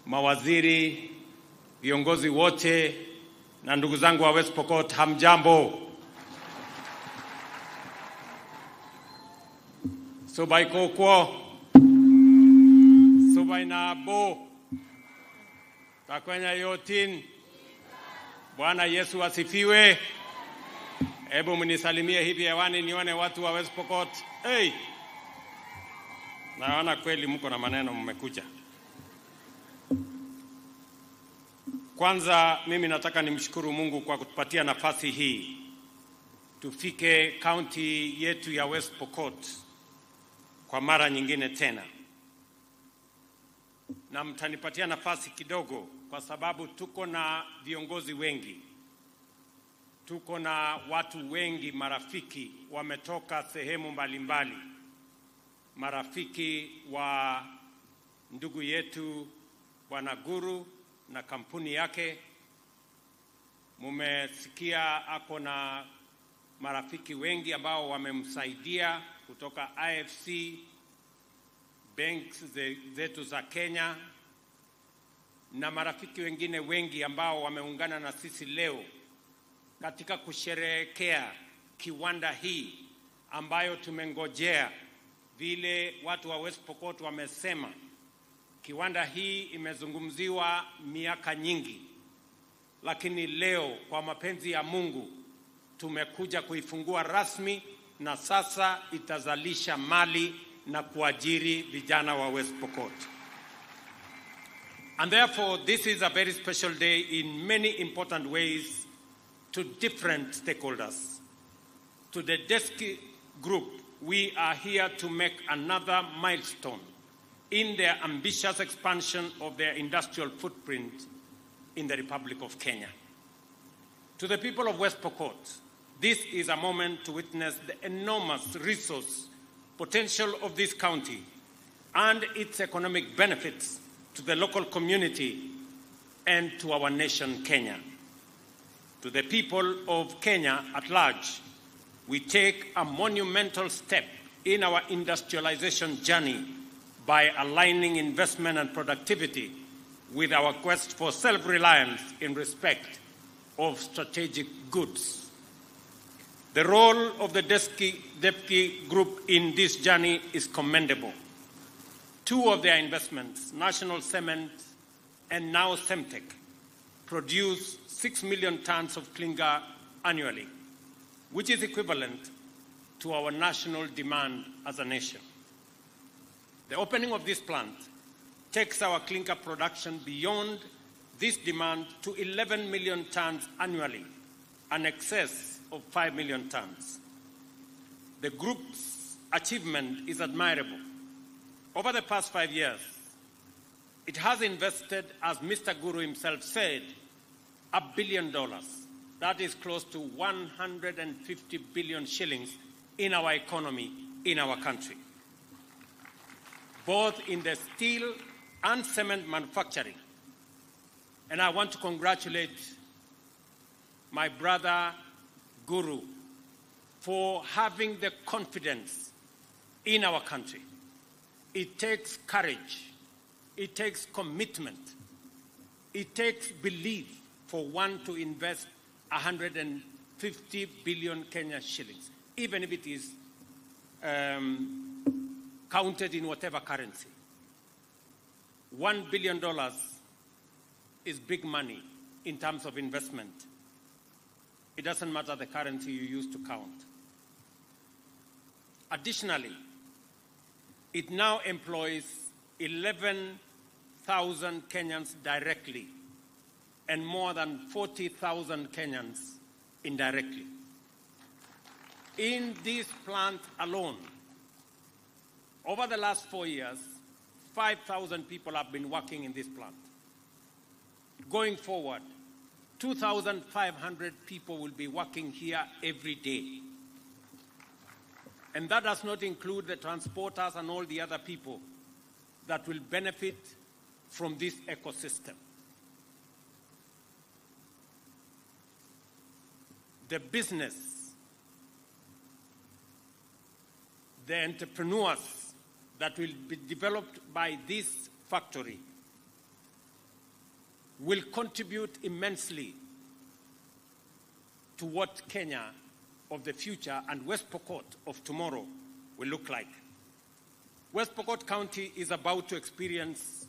mawaziri, viongozi wote na ndugu zangu wa West Pokot, hamjambo. Sobai kokwo, sobai nabo, takwenya yotin. Bwana Yesu asifiwe. Hebu mnisalimie hivi hewani nione watu wa West Pokot. Hey! Naona kweli mko na maneno mmekuja. Kwanza mimi nataka nimshukuru Mungu kwa kutupatia nafasi hii. Tufike county yetu ya West Pokot kwa mara nyingine tena. Na mtanipatia nafasi kidogo kwa sababu tuko na viongozi wengi. Tuko na watu wengi, marafiki wametoka sehemu mbalimbali. Marafiki wa ndugu yetu Bwana Guru na kampuni yake. Mumesikia ako na marafiki wengi ambao wamemsaidia kutoka IFC, banks zetu za Kenya, na marafiki wengine wengi ambao wameungana na sisi leo katika kusherehekea kiwanda hii ambayo tumengojea. Vile watu wa West Pokot wamesema, kiwanda hii imezungumziwa miaka nyingi, lakini leo kwa mapenzi ya Mungu tumekuja kuifungua rasmi, na sasa itazalisha mali na kuajiri vijana wa West Pokot. And therefore, this is a very special day in many important ways to different stakeholders. To the Desky Group, we are here to make another milestone in their ambitious expansion of their industrial footprint in the Republic of Kenya. To the people of West Pokot, this is a moment to witness the enormous resource potential of this county and its economic benefits to the local community and to our nation, Kenya. To the people of Kenya at large, we take a monumental step in our industrialization journey by aligning investment and productivity with our quest for self-reliance in respect of strategic goods. The role of the Desky Group in this journey is commendable. Two of their investments, National Cement and now Cemtech, produce 6 million tons of clinker annually, which is equivalent to our national demand as a nation. The opening of this plant takes our clinker production beyond this demand to 11 million tons annually, an excess of 5 million tons. The group's achievement is admirable. Over the past 5 years, it has invested, as Mr. Guru himself said, $1 billion. That is close to 150 billion shillings in our economy, in our country, both in the steel and cement manufacturing. And I want to congratulate my brother Guru for having the confidence in our country. It takes courage, it takes commitment, it takes belief for one to invest 150 billion Kenya shillings, even if it is counted in whatever currency. $1 billion is big money in terms of investment. It doesn't matter the currency you use to count. Additionally, it now employs 11,000 Kenyans directly and more than 40,000 Kenyans indirectly. In this plant alone, over the last 4 years, 5,000 people have been working in this plant. Going forward, 2,500 people will be working here every day. And that does not include the transporters and all the other people that will benefit from this ecosystem. The business, the entrepreneurs that will be developed by this factory will contribute immensely to what Kenya of the future and West Pokot of tomorrow will look like. West Pokot County is about to experience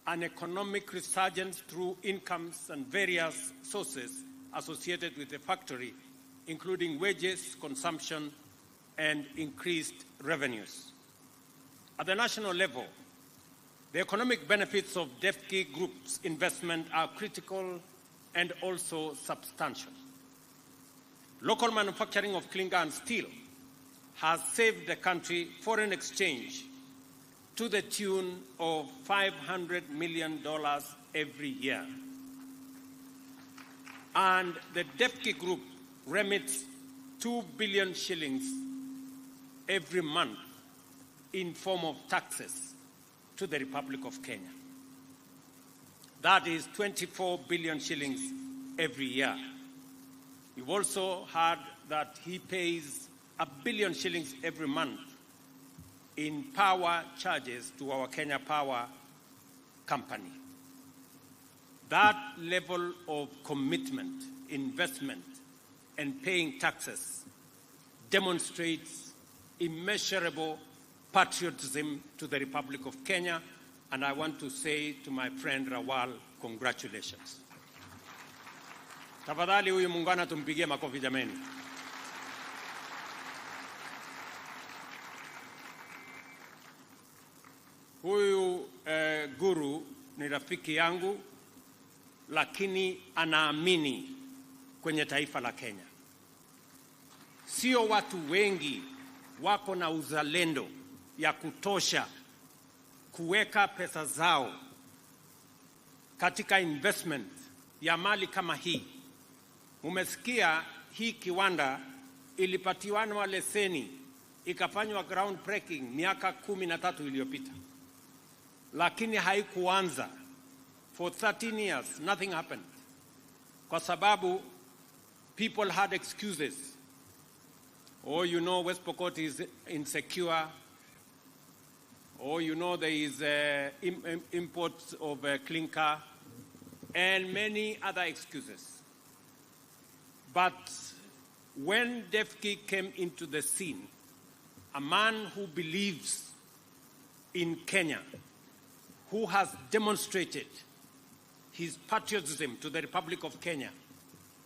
an economic resurgence through incomes and various sources associated with the factory, including wages, consumption, and increased revenues. At the national level, the economic benefits of Desky Group's investment are critical and also substantial. Local manufacturing of clinker and steel has saved the country foreign exchange to the tune of $500 million every year. And the Desky Group remits 2 billion shillings every month in form of taxes to the Republic of Kenya. That is 24 billion shillings every year. You've also heard that he pays 1 billion shillings every month in power charges to our Kenya Power company. That level of commitment, investment, and paying taxes demonstrates immeasurable patriotism to the Republic of Kenya, and I want to say to my friend Rawal, congratulations. Tafadhali huyu muungano tumpigie makofi jameni. Huyu Guru ni rafiki yangu, lakini anaamini kwenye taifa la Kenya. Sio watu wengi wako na uzalendo ya kutosha kuweka pesa zao katika investment ya mali kama hii. Mumesikia hii kiwanda ilipatiwa leseni ikafanywa ground breaking miaka 13 iliyopita, lakini haikuanza. For 13 years nothing happened, kwa sababu people had excuses. Or you know West Pokot is insecure, or you know there is imports of clinker and many other excuses. But when Defki came into the scene, a man who believes in Kenya, who has demonstrated his patriotism to the Republic of Kenya,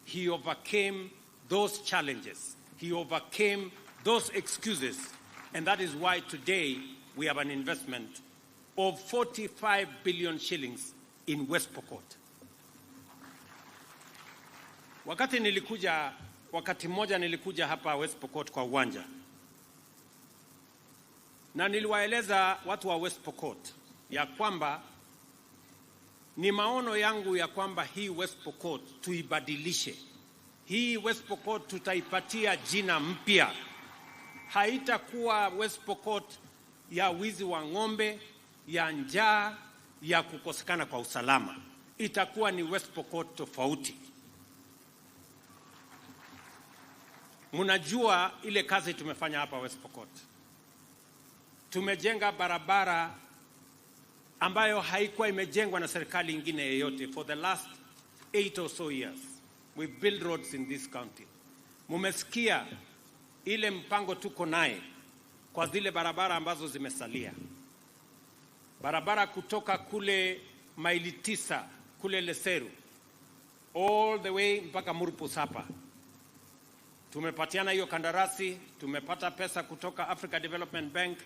he overcame those challenges. He overcame those excuses. And that is why today we have an investment of 45 billion shillings in West Pokot. Wakati mmoja nilikuja hapa West Pokot kwa uwanja, na niliwaeleza watu wa West Pokot ya kwamba ni maono yangu ya kwamba hii West Pokot tuibadilishe. Hii West Pokot tutaipatia jina mpya. Haitakuwa West Pokot ya wizi wa ng'ombe, ya njaa, ya kukosekana kwa usalama. Itakuwa ni West Pokot tofauti. Munajua ile kazi tumefanya hapa West Pokot. Tumejenga barabara ambayo haikuwa imejengwa na serikali nyingine yoyote. For the last 8 or so years, we build roads in this county. Mumesikia ile mpango tuko naye kwa zile barabara ambazo zimesalia. Barabara kutoka kule maili 9 kule Leseru all the way mpaka Murpus hapa. Tumepatiana hiyo kandarasi, tumepata pesa kutoka Africa Development Bank,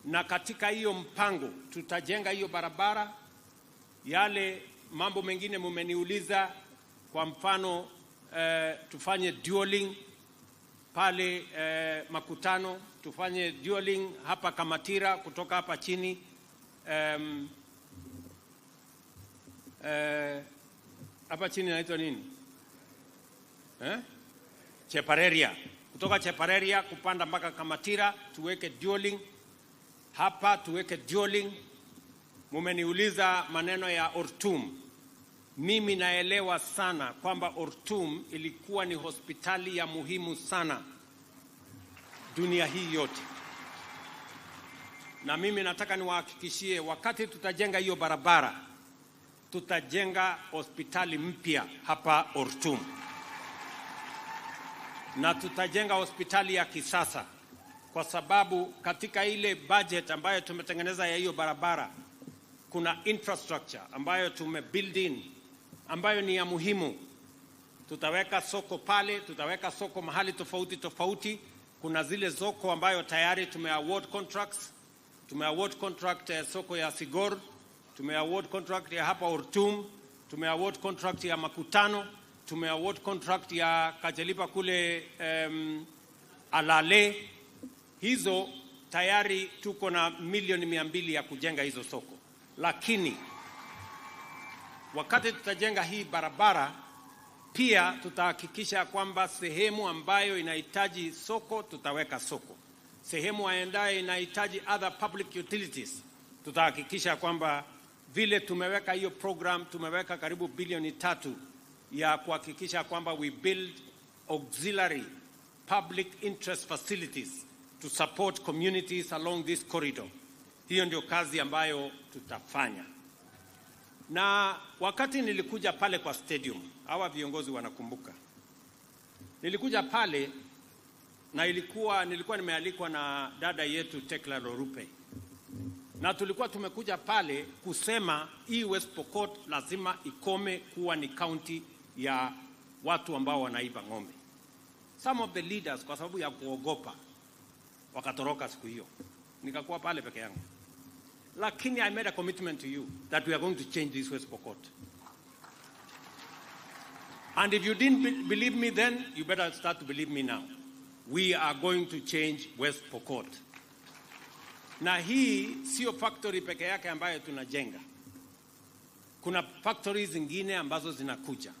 na katika hiyo mpango tutajenga hiyo barabara. Yale mambo mengine mumeniuliza, kwa mfano tufanye dualing pale Makutano, tufanye dualing hapa Kamatira kutoka hapa chini, hapa chini naitwa nini? Chepareria. Kutoka Chepareria kupanda mpaka Kamatira tuweke dualing. Hapa tuweke dualing. Mumeniuliza maneno ya Ortum. Mimi naelewa sana kwamba Ortum ilikuwa ni hospitali ya muhimu sana dunia hii yote. Na mimi nataka niwahakikishie wakati tutajenga hiyo barabara, tutajenga hospitali mpya hapa Ortum. Na tutajenga hospitali ya kisasa, kwa sababu katika ile budget ambayo tumetengeneza ya hiyo barabara kuna infrastructure ambayo tumebuild in ambayo ni ya muhimu. Tutaweka soko pale, tutaweka soko mahali tofauti tofauti. Kuna zile soko ambayo tayari tumeaward contracts. Tumeaward contract ya soko ya Sigor, tumeaward contract ya hapa Ortum, tumeaward contract ya Makutano, tumeaward contract ya Kajelipa kule Alale. Hizo tayari tuko na milioni 200 ya kujenga hizo soko. Lakini wakati tutajenga hii barabara, pia tutahakikisha kwamba sehemu ambayo inahitaji soko tutaweka soko. Sehemu ambayo inahitaji other public utilities tutahakikisha kwamba vile tumeweka hiyo program, tumeweka karibu bilioni 3 ya kuhakikisha kwamba we build auxiliary public interest facilities to support communities along this corridor. Hiyo ndio kazi ambayo tutafanya. Na wakati nilikuja pale kwa stadium, hawa viongozi wanakumbuka, nilikuja pale na nilikuwa nimealikwa na dada yetu Tekla Lorupe, na tulikuwa tumekuja pale kusema hii West Pokot lazima ikome kuwa ni county ya watu ambao wanaiba ng'ombe. Some of the leaders kwa sababu ya kuogopa wakatoroka siku hiyo, nikakuwa pale peke yangu. Lakini I made a commitment to you that we are going to change this West Pokot. And if you didn't believe me then, you better start to believe me now. We are going to change West Pokot. Na hii sio factory peke yake ambayo tunajenga. Kuna factories zingine ambazo zinakuja.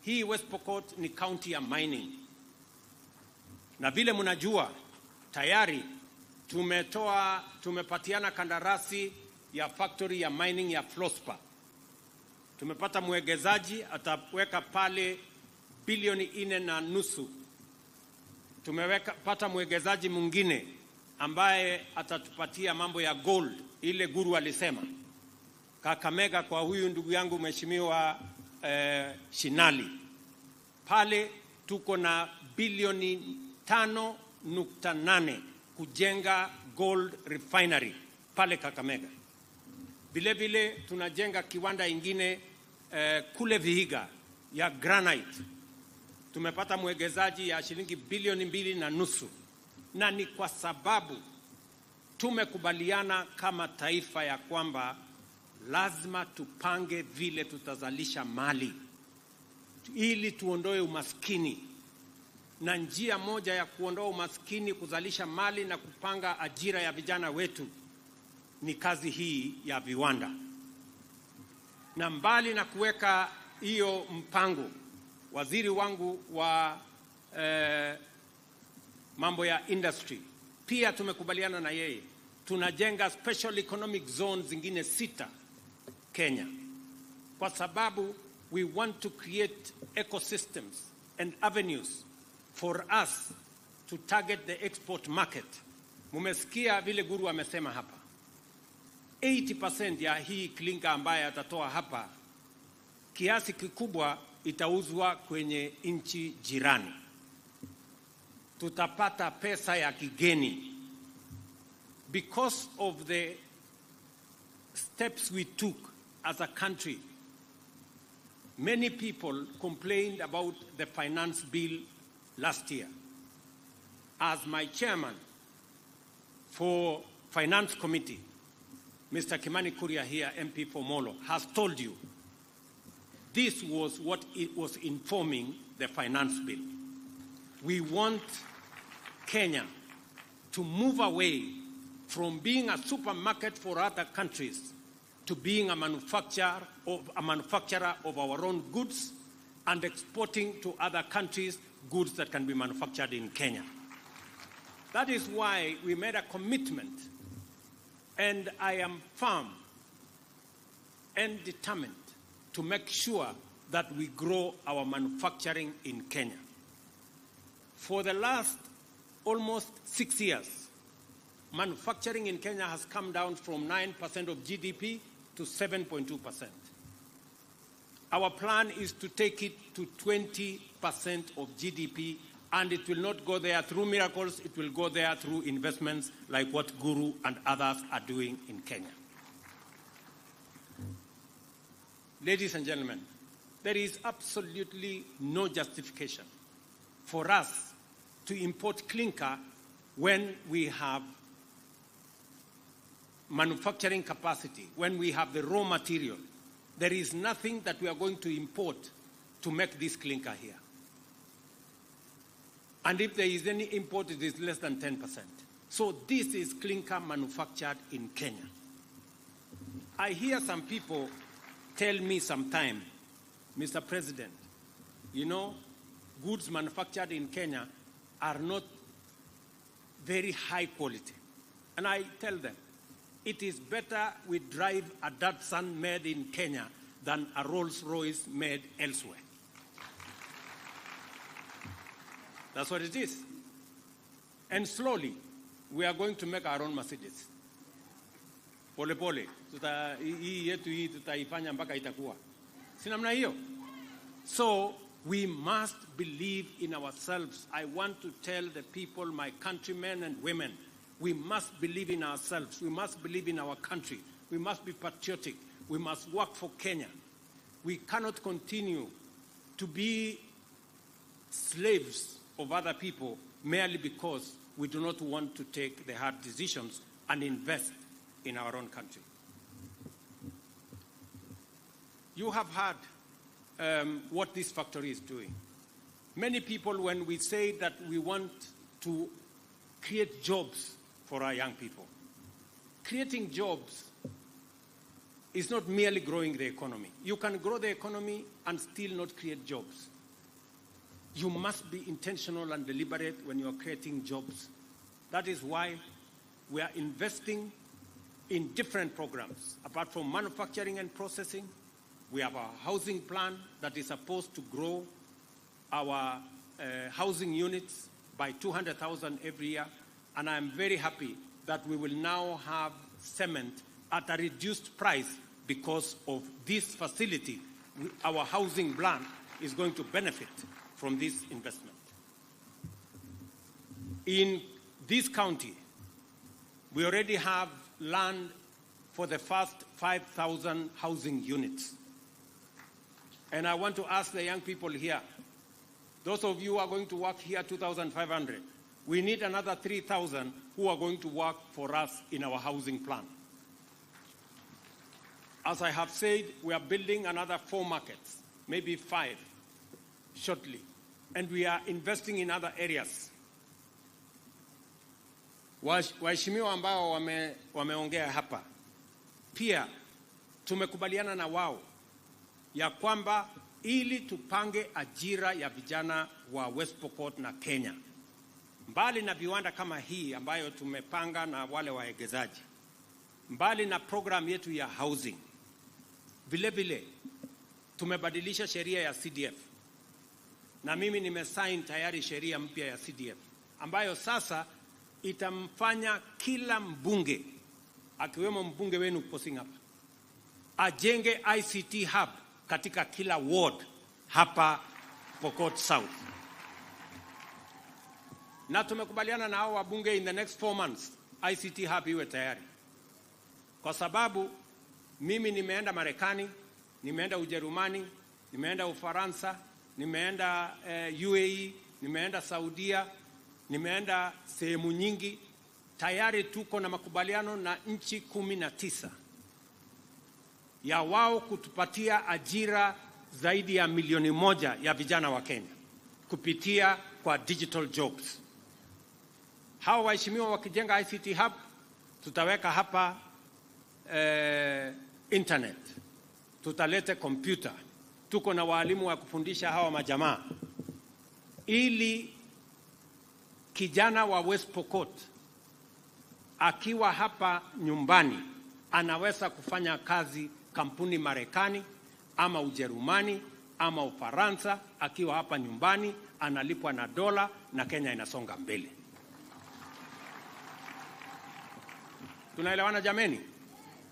Hii West Pokot ni county ya mining. Na vile mnajua tayari tumepatiana kandarasi ya factory ya mining ya Flospa. Tumepata mwegezaji ataweka pale bilioni 4.5. Pata mwegezaji mwingine ambaye atatupatia mambo ya gold, ile Guru alisema. Kakamega kwa huyu ndugu yangu mheshimiwa Shinali. Pale tuko na bilioni 5.8 kujenga gold refinery pale Kakamega. Vile vile tunajenga kiwanda ingine kule Vihiga ya granite. Tumepata mwegezaji ya shilingi bilioni 2.5. Na ni kwa sababu tumekubaliana kama taifa ya kwamba lazima tupange vile tutazalisha mali ili tuondoe umaskini. Na njia moja ya kuondoa umaskini, kuzalisha mali na kupanga ajira ya vijana wetu ni kazi hii ya viwanda. Na mbali na kuweka hiyo mpango, waziri wangu wa mambo ya industry pia tumekubaliana na yeye, tunajenga special economic zones zingine 6 Kenya, kwa sababu we want to create ecosystems and avenues for us to target the export market. Mumesikia vile Guru amesema hapa, 80% ya hii clinker ambaye atatoa hapa, kiasi kikubwa itauzwa kwenye nchi jirani. Tutapata pesa ya kigeni because of the steps we took as a country. Many people complained about the finance bill last year. As my chairman for Finance Committee, Mr. Kimani Kuria here, MP for Molo, has told you, this was what it was informing the finance bill. We want Kenya to move away from being a supermarket for other countries to being a manufacturer of our own goods and exporting to other countries goods that can be manufactured in Kenya. That is why we made a commitment, and I am firm and determined to make sure that we grow our manufacturing in Kenya. For the last almost 6 years, manufacturing in Kenya has come down from 9% of GDP to 7.2%. Our plan is to take it to 20% of GDP, and it will not go there through miracles, it will go there through investments like what Guru and others are doing in Kenya. Ladies and gentlemen, there is absolutely no justification for us to import clinker when we have manufacturing capacity, when we have the raw material. There is nothing that we are going to import to make this clinker here. And if there is any import, it is less than 10%. So this is clinker manufactured in Kenya. I hear some people tell me sometime, Mr. President, you know, goods manufactured in Kenya are not very high quality. And I tell them, it is better we drive a Datsun made in Kenya than a Rolls-Royce made elsewhere. That's what it is. And slowly, we are going to make our own Mercedes. Pole pole, hii yetu hii tutaifanya mpaka itakuwa. Si namna hiyo? So, we must believe in ourselves. I want to tell the people, my countrymen and women, we must believe in ourselves. We must believe in our country. We must be patriotic. We must work for Kenya. We cannot continue to be slaves of other people merely because we do not want to take the hard decisions and invest in our own country. You have heard what this factory is doing. Many people, when we say that we want to create jobs for our young people, creating jobs is not merely growing the economy. You can grow the economy and still not create jobs. You must be intentional and deliberate when you are creating jobs. That is why we are investing in different programs. Apart from manufacturing and processing, we have our housing plan that is supposed to grow our housing units by 200,000 every year. And I'm very happy that we will now have cement at a reduced price because of this facility. Our housing plan is going to benefit from this investment. In this county, we already have land for the first 5,000 housing units. And I want to ask the young people here, those of you who are going to work here 2,500, we need another 3,000 who are going to work for us in our housing plan. As I have said, we are building another 4 markets, maybe 5 shortly. And we are investing in other areas. Waheshimiwa ambao wameongea hapa, pia tumekubaliana na wao ya kwamba ili tupange ajira ya vijana wa West Pokot na Kenya, mbali na viwanda kama hii ambayo tumepanga na wale waegezaji, mbali na program yetu ya housing, vile vile tumebadilisha sheria ya CDF. Na mimi nimesign tayari sheria mpya ya CDF ambayo sasa itamfanya kila mbunge, akiwemo mbunge wenu Posing hapa, ajenge ICT hub katika kila ward hapa Pokot South. Na tumekubaliana na hao wabunge in the next 4 months ICT hub iwe tayari. Kwa sababu mimi nimeenda Marekani, nimeenda Ujerumani, nimeenda Ufaransa, nimeenda UAE, nimeenda Saudia, nimeenda sehemu nyingi. Tayari tuko na makubaliano na nchi 19 ya wao kutupatia ajira zaidi ya 1,000,000 ya vijana wa Kenya kupitia kwa digital jobs. Hao waheshimiwa wakijenga ICT hub, tutaweka hapa internet, tutalete kompyuta, tuko na walimu wa kufundisha hawa majamaa, ili kijana wa West Pokot akiwa hapa nyumbani anaweza kufanya kazi kampuni Marekani ama Ujerumani ama Ufaransa, akiwa hapa nyumbani analipwa na dola na Kenya inasonga mbele. Tunaelewana jameni?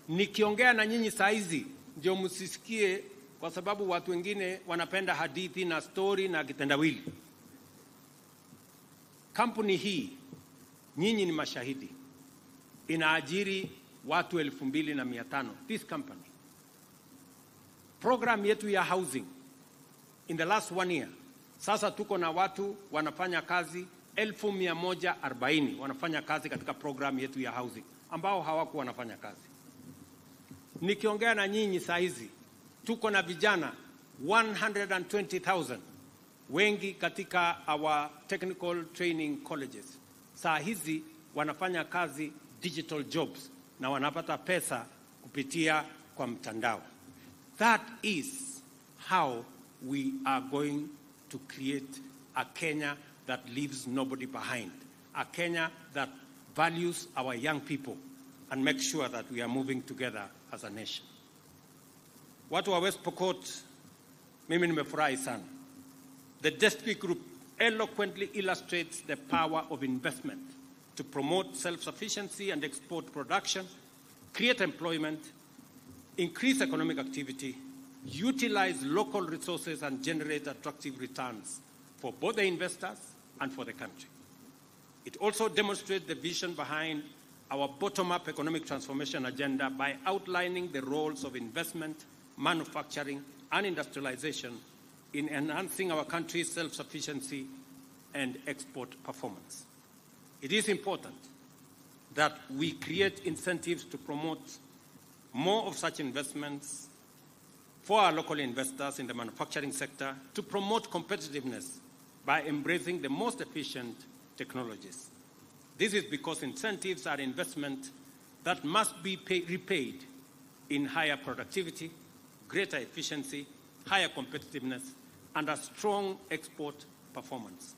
Nikiongea na nyinyi saa hizi ndio msisikie, kwa sababu watu wengine wanapenda hadithi na story na kitendawili. Kampuni hii, nyinyi ni mashahidi, inaajiri watu 2,500. This company. Program yetu ya housing in the last 1 year, sasa tuko na watu wanafanya kazi 1,140 wanafanya kazi katika program yetu ya housing ambao hawakuwa wanafanya kazi. Nikiongea na nyinyi saa hizi tuko na vijana 120,000 wengi katika our technical training colleges. Saa hizi wanafanya kazi digital jobs na wanapata pesa kupitia kwa mtandao. That is how we are going to create a Kenya that leaves nobody behind. A Kenya that values our young people and makes sure that we are moving together as a nation. Watu wa West Pokot, mimi nimefurahi sana. The Destiny Group eloquently illustrates the power of investment to promote self-sufficiency and export production, create employment, increase economic activity, utilize local resources and generate attractive returns for both the investors and for the country. It also demonstrates the vision behind our bottom-up economic transformation agenda by outlining the roles of investment, manufacturing, and industrialization in enhancing our country's self-sufficiency and export performance. It is important that we create incentives to promote more of such investments for our local investors in the manufacturing sector to promote competitiveness by embracing the most efficient technologies. This is because incentives are investment that must be repaid in higher productivity, greater efficiency, higher competitiveness, and a strong export performance.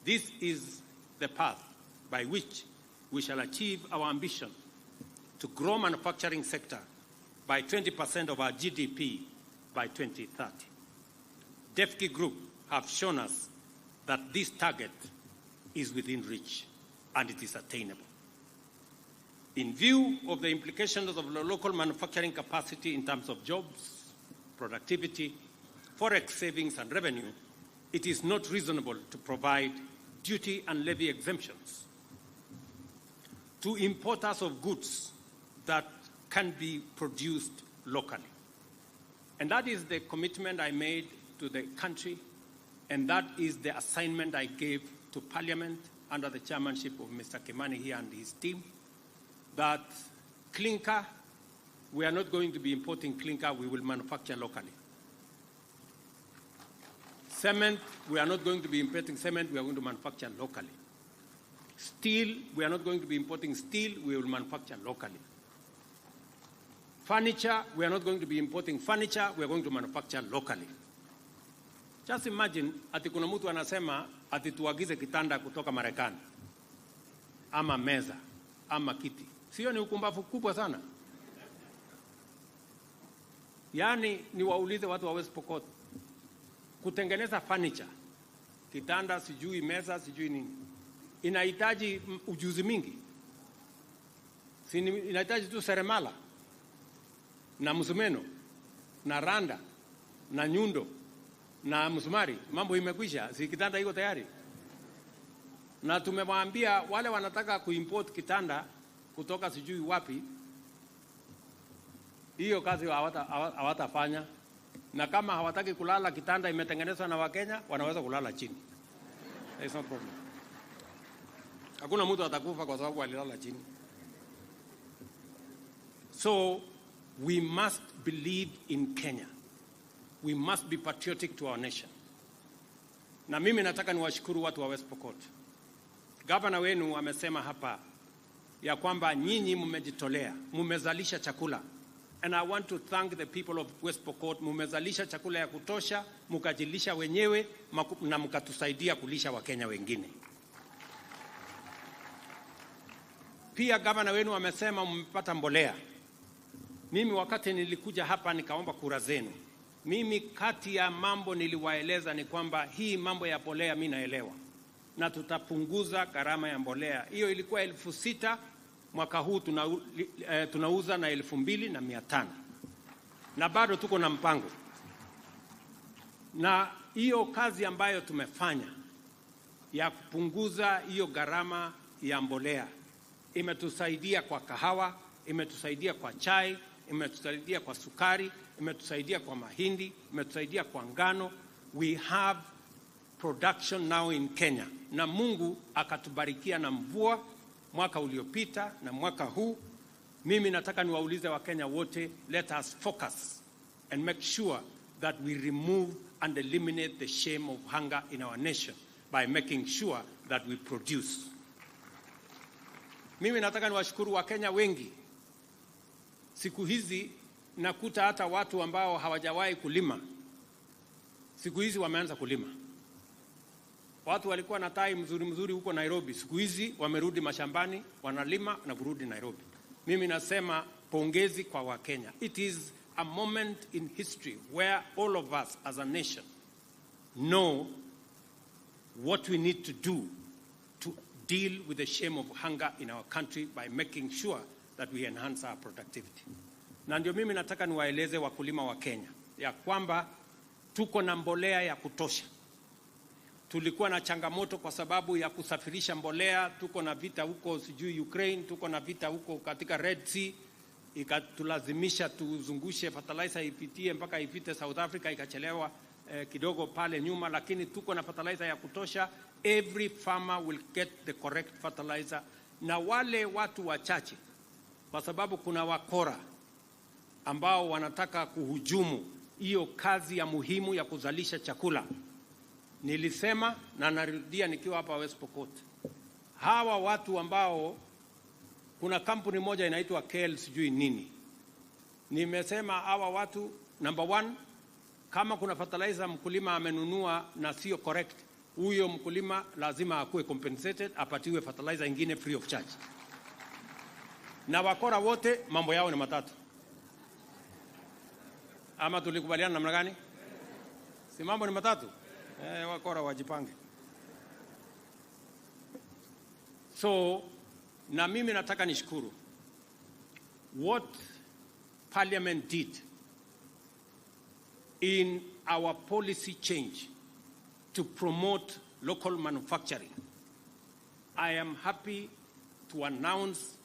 This is the path by which we shall achieve our ambition to grow manufacturing sector by 20% of our GDP by 2030. DEFCI Group have shown us that this target is within reach and it is attainable. In view of the implications of the local manufacturing capacity in terms of jobs, productivity, forex savings and revenue, it is not reasonable to provide duty and levy exemptions to importers of goods that can be produced locally. And that is the commitment I made to the country, and that is the assignment I gave to Parliament under the chairmanship of Mr. Kimani here and his team, that clinker, we are not going to be importing clinker, we will manufacture locally. Cement, we are not going to be importing cement, we are going to manufacture locally. Steel, we are not going to be importing steel, we will manufacture locally. Furniture, we are not going to be importing furniture, we are going to manufacture locally. Just imagine, ati kuna mtu anasema ati tuagize kitanda kutoka Marekani, ama meza, ama kiti. Sio ni ukumbavu kubwa sana? Yani ni waulize watu wa West Pokot, kutengeneza furniture, kitanda, sijui meza, sijui nini, inahitaji ujuzi mingi. Inahitaji tu seremala, na msumeno, na randa, na nyundo, na msumari, mambo imekwisha, si kitanda iko tayari. Na tumewaambia wale wanataka kuimport kitanda kutoka sijui wapi, hiyo kazi hawatafanya. Na kama hawataki kulala kitanda imetengenezwa na Wakenya, wanaweza kulala chini. There is no problem. Hakuna mtu atakufa kwa sababu alilala chini. So we must believe in Kenya. We must be patriotic to our nation. Na mimi nataka niwashukuru watu wa West Pokot. Gavana wenu amesema hapa ya kwamba nyinyi mmejitolea, mmezalisha chakula. And I want to thank the people of West Pokot. Mmezalisha chakula ya kutosha, mkajilisha wenyewe na mkatusaidia kulisha Wakenya wengine. Pia gavana wenu amesema mmepata mbolea. Mimi wakati nilikuja hapa nikaomba kura zenu, mimi kati ya mambo niliwaeleza ni kwamba hii mambo ya mbolea mimi naelewa, na tutapunguza gharama ya mbolea. Hiyo ilikuwa 6,000, mwaka huu tunauza na 2,500, na bado tuko na mpango. Na hiyo kazi ambayo tumefanya ya kupunguza hiyo gharama ya mbolea imetusaidia kwa kahawa, imetusaidia kwa chai, imetusaidia kwa sukari, imetusaidia kwa mahindi, imetusaidia kwa ngano. We have production now in Kenya. Na Mungu akatubarikia na mvua mwaka uliopita na mwaka huu. Mimi nataka niwaulize Wakenya wote, let us focus and make sure that we remove and eliminate the shame of hunger in our nation by making sure that we produce. Mimi nataka niwashukuru Wakenya wengi. Siku hizi nakuta hata watu ambao hawajawahi kulima, siku hizi wameanza kulima. Watu walikuwa na tai mzuri huko Nairobi, siku hizi wamerudi mashambani, wanalima na kurudi Nairobi. Mimi nasema pongezi kwa Wakenya. It is a moment in history where all of us as a nation know what we need to do to deal with the shame of hunger in our country by making sure that we enhance our productivity. Na ndio mimi nataka niwaeleze wakulima wa Kenya ya kwamba tuko na mbolea ya kutosha. Tulikuwa na changamoto kwa sababu ya kusafirisha mbolea, tuko na vita huko sijui Ukraine, tuko na vita huko katika Red Sea, ikatulazimisha tuzungushe fertilizer ipitie mpaka ifite South Africa, ikachelewa kidogo pale nyuma, lakini tuko na fertilizer ya kutosha. Every farmer will get the correct fertilizer. Na wale watu wachache, kwa sababu kuna wakora ambao wanataka kuhujumu hiyo kazi ya muhimu ya kuzalisha chakula. Nilisema na narudia nikiwa hapa West Pokot, hawa watu ambao kuna kampuni moja inaitwa KL sijui nini, nimesema hawa watu, number one, kama kuna fertilizer mkulima amenunua na sio correct, huyo mkulima lazima akuwe compensated, apatiwe fertilizer ingine free of charge. Na wakora wote mambo yao ni matatu. Ama tulikubaliana namna gani? Si mambo ni matatu? Wakora wajipange. So, na mimi nataka nishukuru what Parliament did in our policy change to promote local manufacturing. I am happy to announce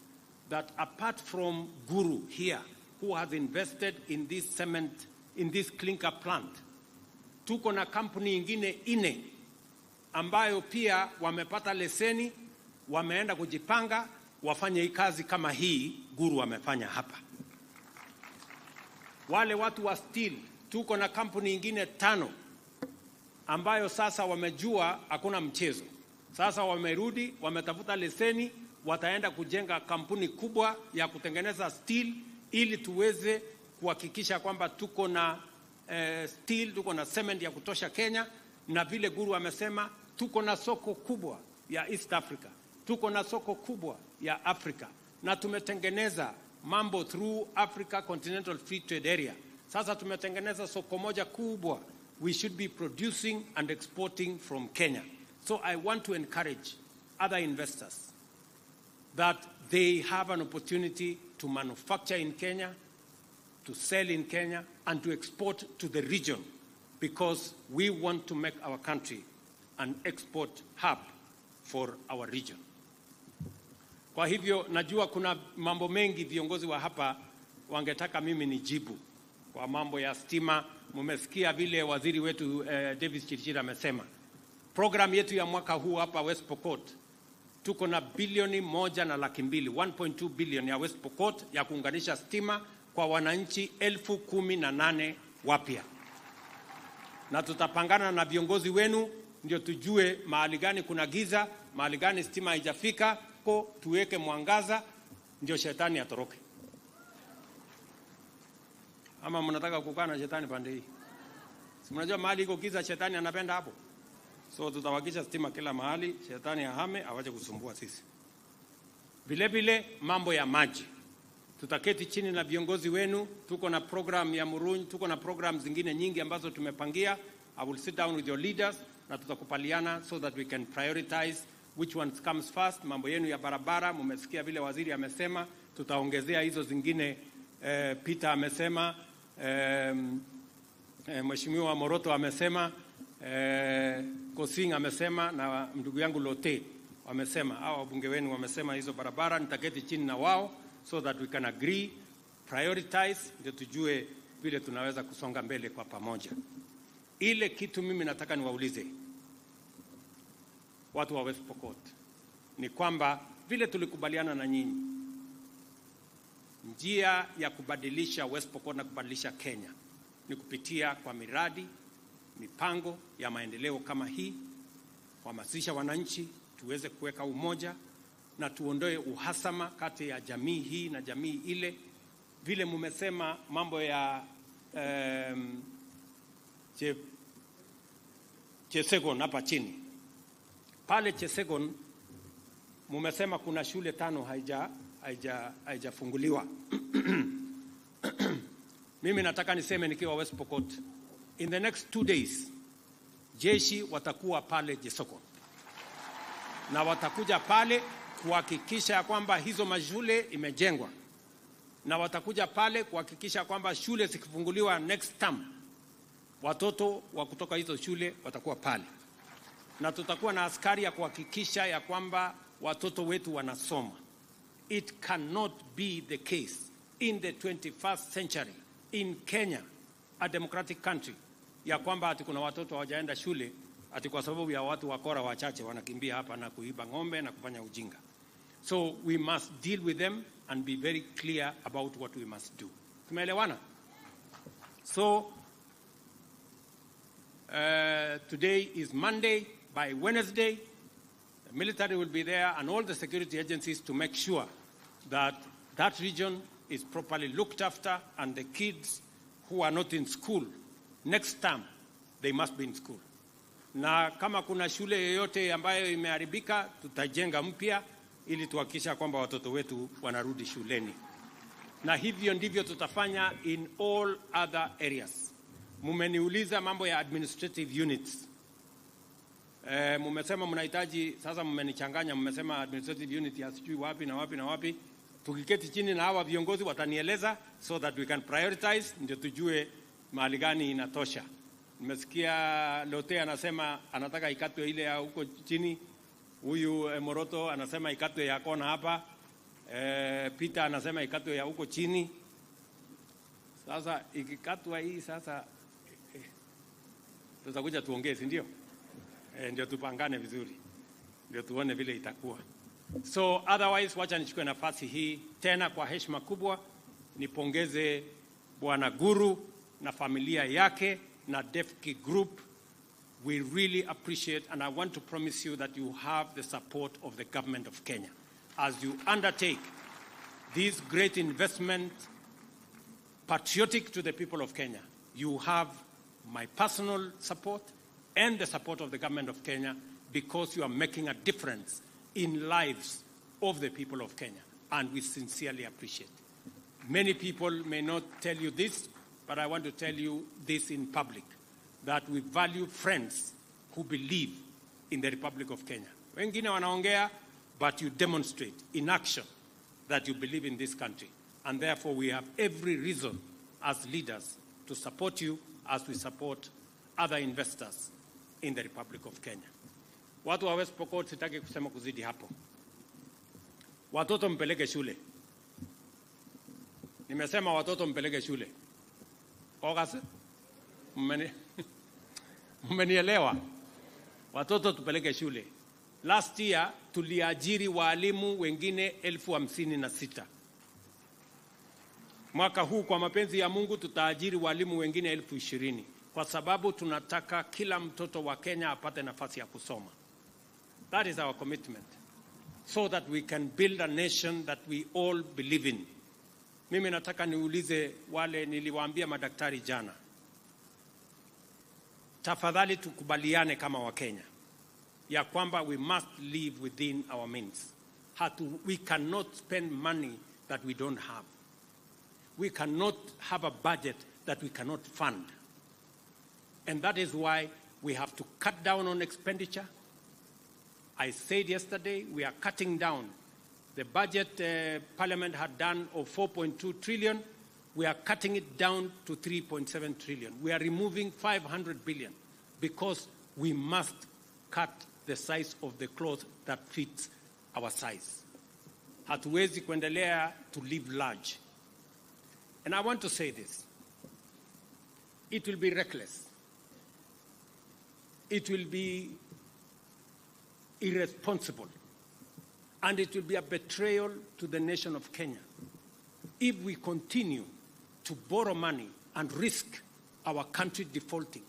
that apart from Guru here, who has invested in this cement, in this clinker plant, tuko na kampuni ingine 4 ambayo pia wamepata leseni, wameenda kujipanga wafanye hii kazi kama hii Guru wamefanya hapa. Wale watu wa steel, tuko na kampuni ingine 5 ambayo sasa wamejua hakuna mchezo. Sasa wamerudi, wametafuta leseni, wataenda kujenga kampuni kubwa ya kutengeneza steel ili tuweze kuhakikisha kwamba tuko na steel, tuko na cement ya kutosha Kenya, na vile Guru amesema tuko na soko kubwa ya East Africa, tuko na soko kubwa ya Africa, na tumetengeneza mambo through Africa Continental Free Trade Area. Sasa tumetengeneza soko moja kubwa. We should be producing and exporting from Kenya. So I want to encourage other investors that they have an opportunity to manufacture in Kenya, to sell in Kenya, and to export to the region, because we want to make our country an export hub for our region. Kwa hivyo najua kuna mambo mengi viongozi wa hapa wangetaka mimi nijibu kwa mambo ya stima. Mumesikia vile waziri wetu Davis Chirchir amesema. Program yetu ya mwaka huu hapa West Pokot tuko na bilioni 1.2 1.2 billion ya West Pokot ya kuunganisha stima kwa wananchi 18,000 wapya. Na tutapangana na viongozi wenu ndio tujue mahali gani kuna giza, mahali gani stima haijafika, tuweke mwangaza ndio shetani atoroke. Ama mnataka kukaa na shetani pande hii? Si mnajua mahali iko giza shetani anapenda hapo. So tutawakisha stima kila mahali, shetani ahame awache kusumbua sisi. Vile vile mambo ya maji. Tutaketi chini na viongozi wenu, tuko na program ya Murunyi, tuko na program zingine nyingi ambazo tumepangia. I will sit down with your leaders na tutakupaliana so that we can prioritize which ones comes first. Mambo yenu ya barabara, mumesikia vile waziri amesema, tutaongezea hizo zingine. Peter amesema, Mheshimiwa Moroto amesema, Kosing amesema, na ndugu yangu Lote wamesema, hao wabunge wenu wamesema hizo barabara. Nitaketi chini na wao so that we can agree, prioritize, ndio tujue vile tunaweza kusonga mbele kwa pamoja. Ile kitu mimi nataka niwaulize watu wa West Pokot ni kwamba vile tulikubaliana na nyinyi, njia ya kubadilisha West Pokot na kubadilisha Kenya ni kupitia kwa miradi, mipango ya maendeleo kama hii, kuhamasisha wananchi, tuweze kuweka umoja na tuondoe uhasama kati ya jamii hii na jamii ile. Vile mumesema mambo ya Chesegon hapa chini. Pale Chesegon mumesema kuna shule 5 haijafunguliwa. Mimi nataka niseme nikiwa West Pokot, in the next 2 days jeshi watakuwa pale Chesegon, na watakuja pale kuhakikisha kwamba hizo mashule imejengwa, na watakuja pale kuhakikisha kwamba shule zikifunguliwa next term watoto wa kutoka hizo shule watakuwa pale, na tutakuwa na askari ya kuhakikisha ya kwamba watoto wetu wanasoma. It cannot be the case in the 21st century in Kenya, a democratic country, ya kwamba ati kuna watoto hawajaenda shule ati kwa sababu ya watu wakora wachache wanakimbia hapa na kuiba ng'ombe na kufanya ujinga. So we must deal with them and be very clear about what we must do. Tumeelewana? So Today is Monday. By Wednesday, the military will be there and all the security agencies to make sure that that region is properly looked after, and the kids who are not in school, next term, they must be in school. Na kama kuna shule yoyote ambayo imeharibika, tutajenga mpya ili tuhakikisha kwamba watoto wetu wanarudi shuleni. Na hivyo ndivyo tutafanya in all other areas. Mumeniuliza mambo ya administrative units. Mumesema mnahitaji, sasa mmenichanganya, mmesema administrative unit ya sijui wapi na wapi na wapi. Tukiketi chini na hawa viongozi watanieleza so that we can prioritize, ndio tujue mahali gani inatosha. Nimesikia Lote anasema anataka ikatwe ile ya huko chini. Huyu Moroto anasema ikatwe ya kona hapa. Peter anasema ikatwe ya huko chini. Sasa ikikatwa hii sasa tutakuja tuongee, si ndio? Ndio tupangane vizuri. Ndio tuone vile itakuwa. So otherwise, wacha nichukue nafasi hii tena kwa heshima kubwa nipongeze Bwana Guru na familia yake na Defki Group. We really appreciate, and I want to promise you that you have the support of the government of Kenya as you undertake this great investment patriotic to the people of Kenya. You have my personal support and the support of the government of Kenya, because you are making a difference in lives of the people of Kenya, and we sincerely appreciate it. Many people may not tell you this, but I want to tell you this in public, that we value friends who believe in the Republic of Kenya. Wengine wanaongea, but you demonstrate in action that you believe in this country, and therefore we have every reason as leaders to support you as we support other investors in the Republic of Kenya. Watu wa West Pokot, sitaki kusema kuzidi hapo. Watoto mpeleke shule. Nimesema watoto mpeleke shule. Ogase? Mmenielewa? Watoto tupeleke shule. Last year tuliajiri walimu wengine 56,000. Mwaka huu kwa mapenzi ya Mungu tutaajiri walimu wengine 20,000, kwa sababu tunataka kila mtoto wa Kenya apate nafasi ya kusoma. That is our commitment, so that we can build a nation that we all believe in. Mimi nataka niulize wale niliwaambia madaktari jana. Tafadhali tukubaliane kama wa Kenya ya kwamba we must live within our means. We cannot spend money that we don't have. We cannot have a budget that we cannot fund. And that is why we have to cut down on expenditure. I said yesterday we are cutting down the budget Parliament had done of 4.2 trillion. We are cutting it down to 3.7 trillion. We are removing 500 billion because we must cut the size of the cloth that fits our size. Hatuwezi kuendelea to live large. And I want to say this. It will be reckless. It will be irresponsible. And it will be a betrayal to the nation of Kenya if we continue to borrow money and risk our country defaulting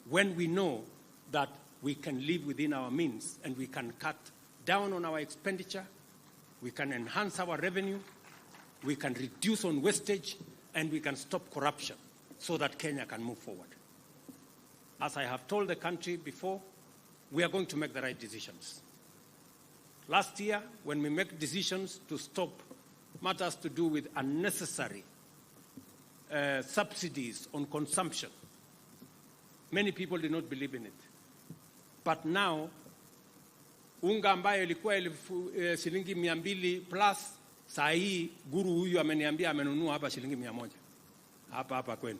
when we know that we can live within our means and we can cut down on our expenditure, we can enhance our revenue, we can reduce on wastage, and we can stop corruption so that Kenya can move forward. As I have told the country before, we are going to make the right decisions. Last year, when we make decisions to stop matters to do with unnecessary subsidies on consumption, many people did not believe in it. But now, unga ambayo ilikuwa shilingi 200 plus, saa hii Guru huyu ameniambia amenunua hapa shilingi 100. Hapa kwenu.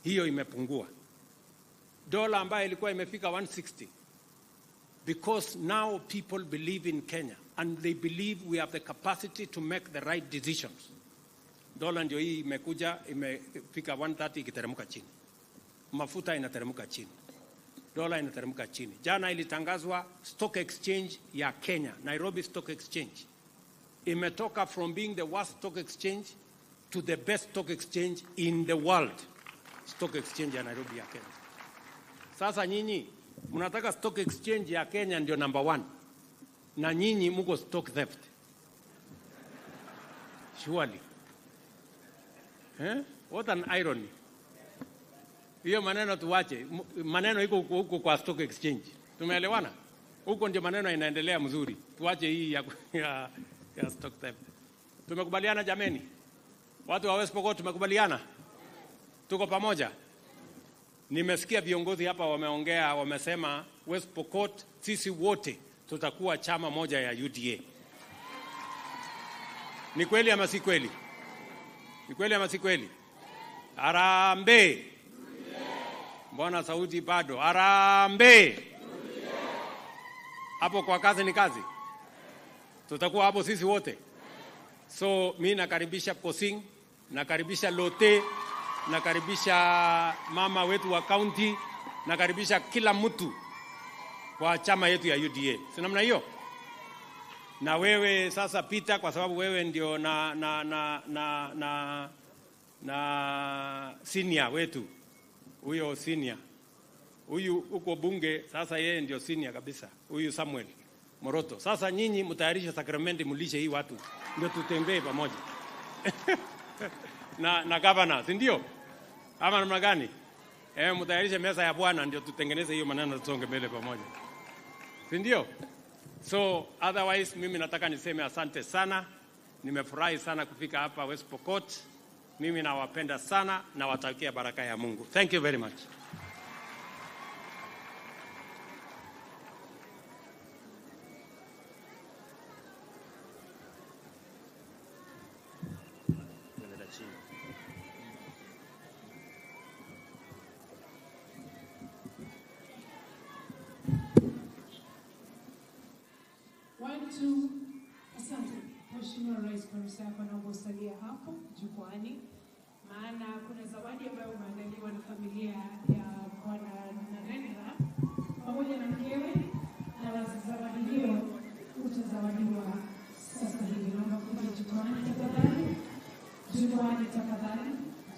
Hiyo imepungua. Dola ambayo ilikuwa imefika 160. Because now people believe in Kenya and they believe we have the capacity to make the right decisions. Dola ndio hii imekuja imefika 130 ikiteremka chini. Mafuta inateremka chini. Dola inateremka chini. Jana ilitangazwa stock exchange ya Kenya, Nairobi Stock Exchange. Imetoka from being the worst stock exchange to the best stock exchange in the world. stock exchange ya Nairobi ya Kenya. Sasa nyinyi mnataka stock exchange ya Kenya ndio number 1, na nyinyi mko stock theft. Surely. What an irony. Hiyo maneno tuwache. Maneno iko huko kwa stock exchange. Tumeelewana? Huko ndio maneno inaendelea mzuri. Tuwache hii ya stock theft. Tumekubaliana jameni? Watu wa West Pokot tumekubaliana? Tuko pamoja? Nimesikia viongozi hapa wameongea, wamesema West Pokot sisi wote tutakuwa chama moja ya UDA. Ni kweli ama si kweli? Ni kweli ama si kweli? Harambee. Mbona sauti bado? Harambee. Hapo kwa kazi ni kazi. Tutakuwa hapo sisi wote. So mimi nakaribisha Kosing, nakaribisha Lote, nakaribisha mama wetu wa county, nakaribisha kila mtu kwa chama yetu ya UDA. Si namna hiyo? Na wewe sasa Peter, kwa sababu wewe ndio na senior wetu. Huyo senior. Huyu uko bunge, sasa yeye ndio senior kabisa. Huyu Samuel Moroto. Sasa nyinyi mtayarisha sakramenti, mlishe hii watu ndio tutembee pamoja. na governor, si ndio? Ama namna gani? Mtayarishe meza ya Bwana ndio tutengeneze hiyo maneno tusonge mbele pamoja. Si ndio? So otherwise mimi nataka niseme asante sana. Nimefurahi sana kufika hapa West Pokot. Mimi nawapenda sana na watakia baraka ya Mungu. Thank you very much. Asante Mheshimiwa Rais, kwa ruhusa yako naomba usalie hapo jukwani, maana kuna zawadi ambayo umeandaliwa na familia ya Bwana Narendra pamoja na mkewe, na zawadi hiyo utazawadiwa sasa hivi. Naomba kuja jukwani tafadhali, jukwani tafadhali,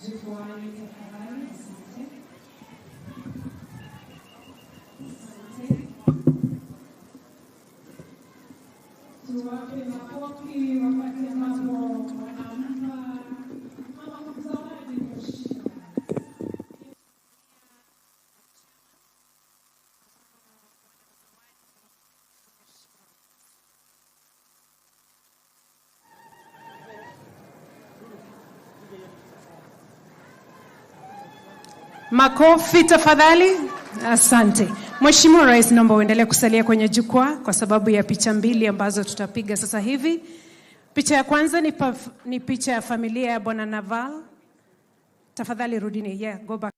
jukwani tafadhali. Asante. Tuwape makofi wakati ambapo wanampa mama zawadi mheshimiwa. Makofi tafadhali. Asante. Mheshimiwa Rais, naomba uendelee kusalia kwenye jukwaa kwa sababu ya picha mbili ambazo tutapiga sasa hivi. Picha ya kwanza ni picha ya familia ya Bwana Naval. Tafadhali rudini. Yeah, go back.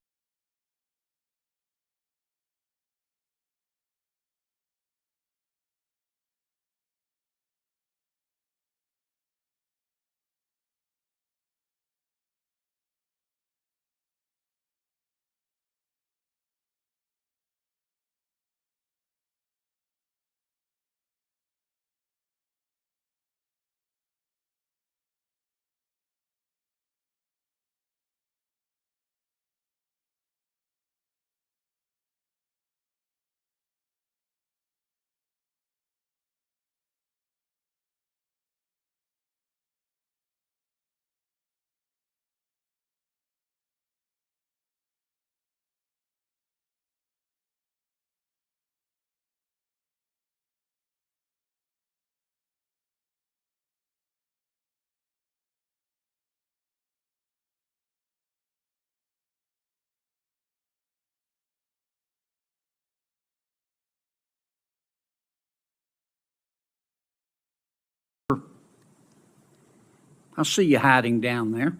I see you hiding down there.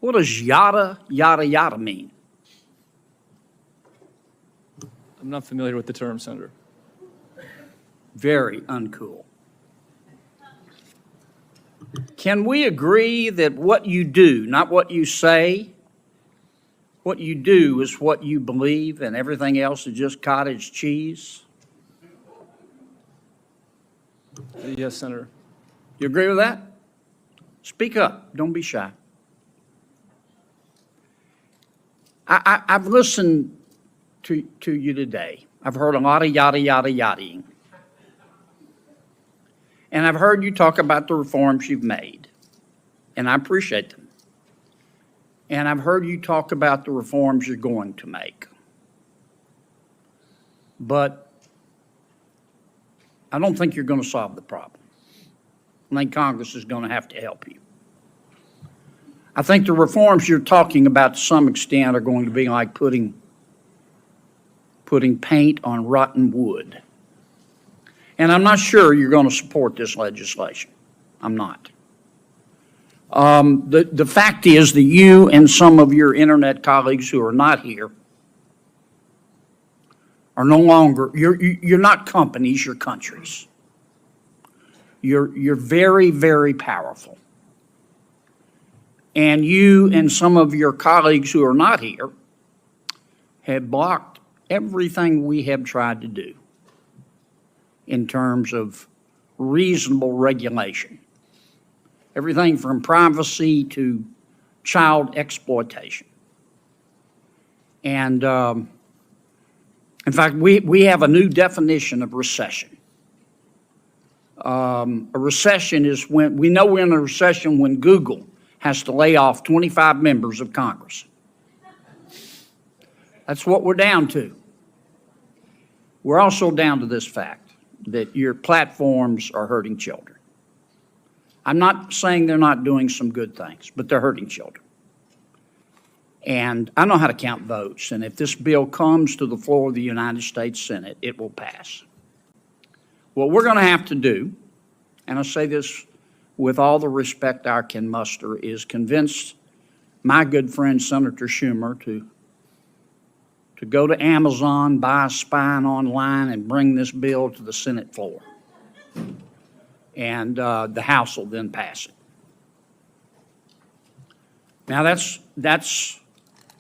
What does yada, yada, yada mean? I'm not familiar with the term, Senator. Very uncool. Can we agree that what you do, not what you say, what you do is what you believe and everything else is just cottage cheese? Yes, Senator. You agree with that? Speak up. Don't be shy. I've listened to you today. I've heard a lot of yada, yada, yadaing. And I've heard you talk about the reforms you've made, and I appreciate them. And I've heard you talk about the reforms you're going to make. But I don't think you're going to solve the problem. I think Congress is going to have to help you. I think the reforms you're talking about to some extent are going to be like putting paint on rotten wood. And I'm not sure you're going to support this legislation. I'm not. The fact is that you and some of your internet colleagues who are not here are no longer, you're not companies, you're countries. You're very, very powerful. And you and some of your colleagues who are not here have blocked everything we have tried to do in terms of reasonable regulation. Everything from privacy to child exploitation. And in fact, we have a new definition of recession. A recession is when, we know we're in a recession when Google has to lay off 25 members of Congress. That's what we're down to. We're also down to this fact that your platforms are hurting children. I'm not saying they're not doing some good things, but they're hurting children. And I know how to count votes, and if this bill comes to the floor of the United States Senate, it will pass. What we're going to have to do, and I say this with all the respect I can muster, is convince my good friend Senator Schumer to go to Amazon, buy a spine online, and bring this bill to the Senate floor. And the House will then pass it. Now that's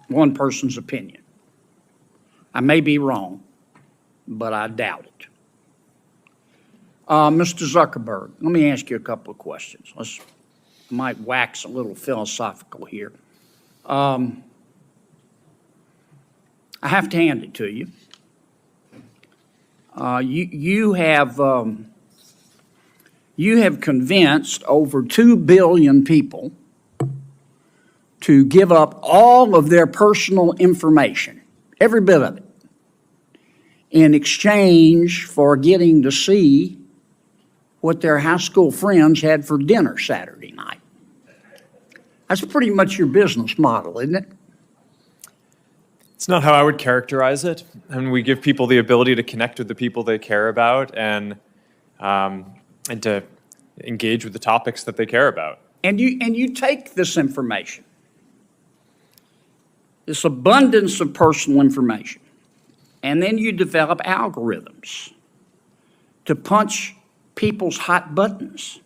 one person's opinion. I may be wrong, but I doubt it. Mr. Zuckerberg, let me ask you a couple of questions. Might wax a little philosophical here. I have to hand it to you. You have convinced over 2 billion people to give up all of their personal information, every bit of it, in exchange for getting to see what their high school friends had for dinner Saturday night. That's pretty much your business model, isn't it? It's not how I would characterize it. And we give people the ability to connect with the people they care about and to engage with the topics that they care about. And you take this information, this abundance of personal information, and then you develop algorithms to punch people's hot buttons.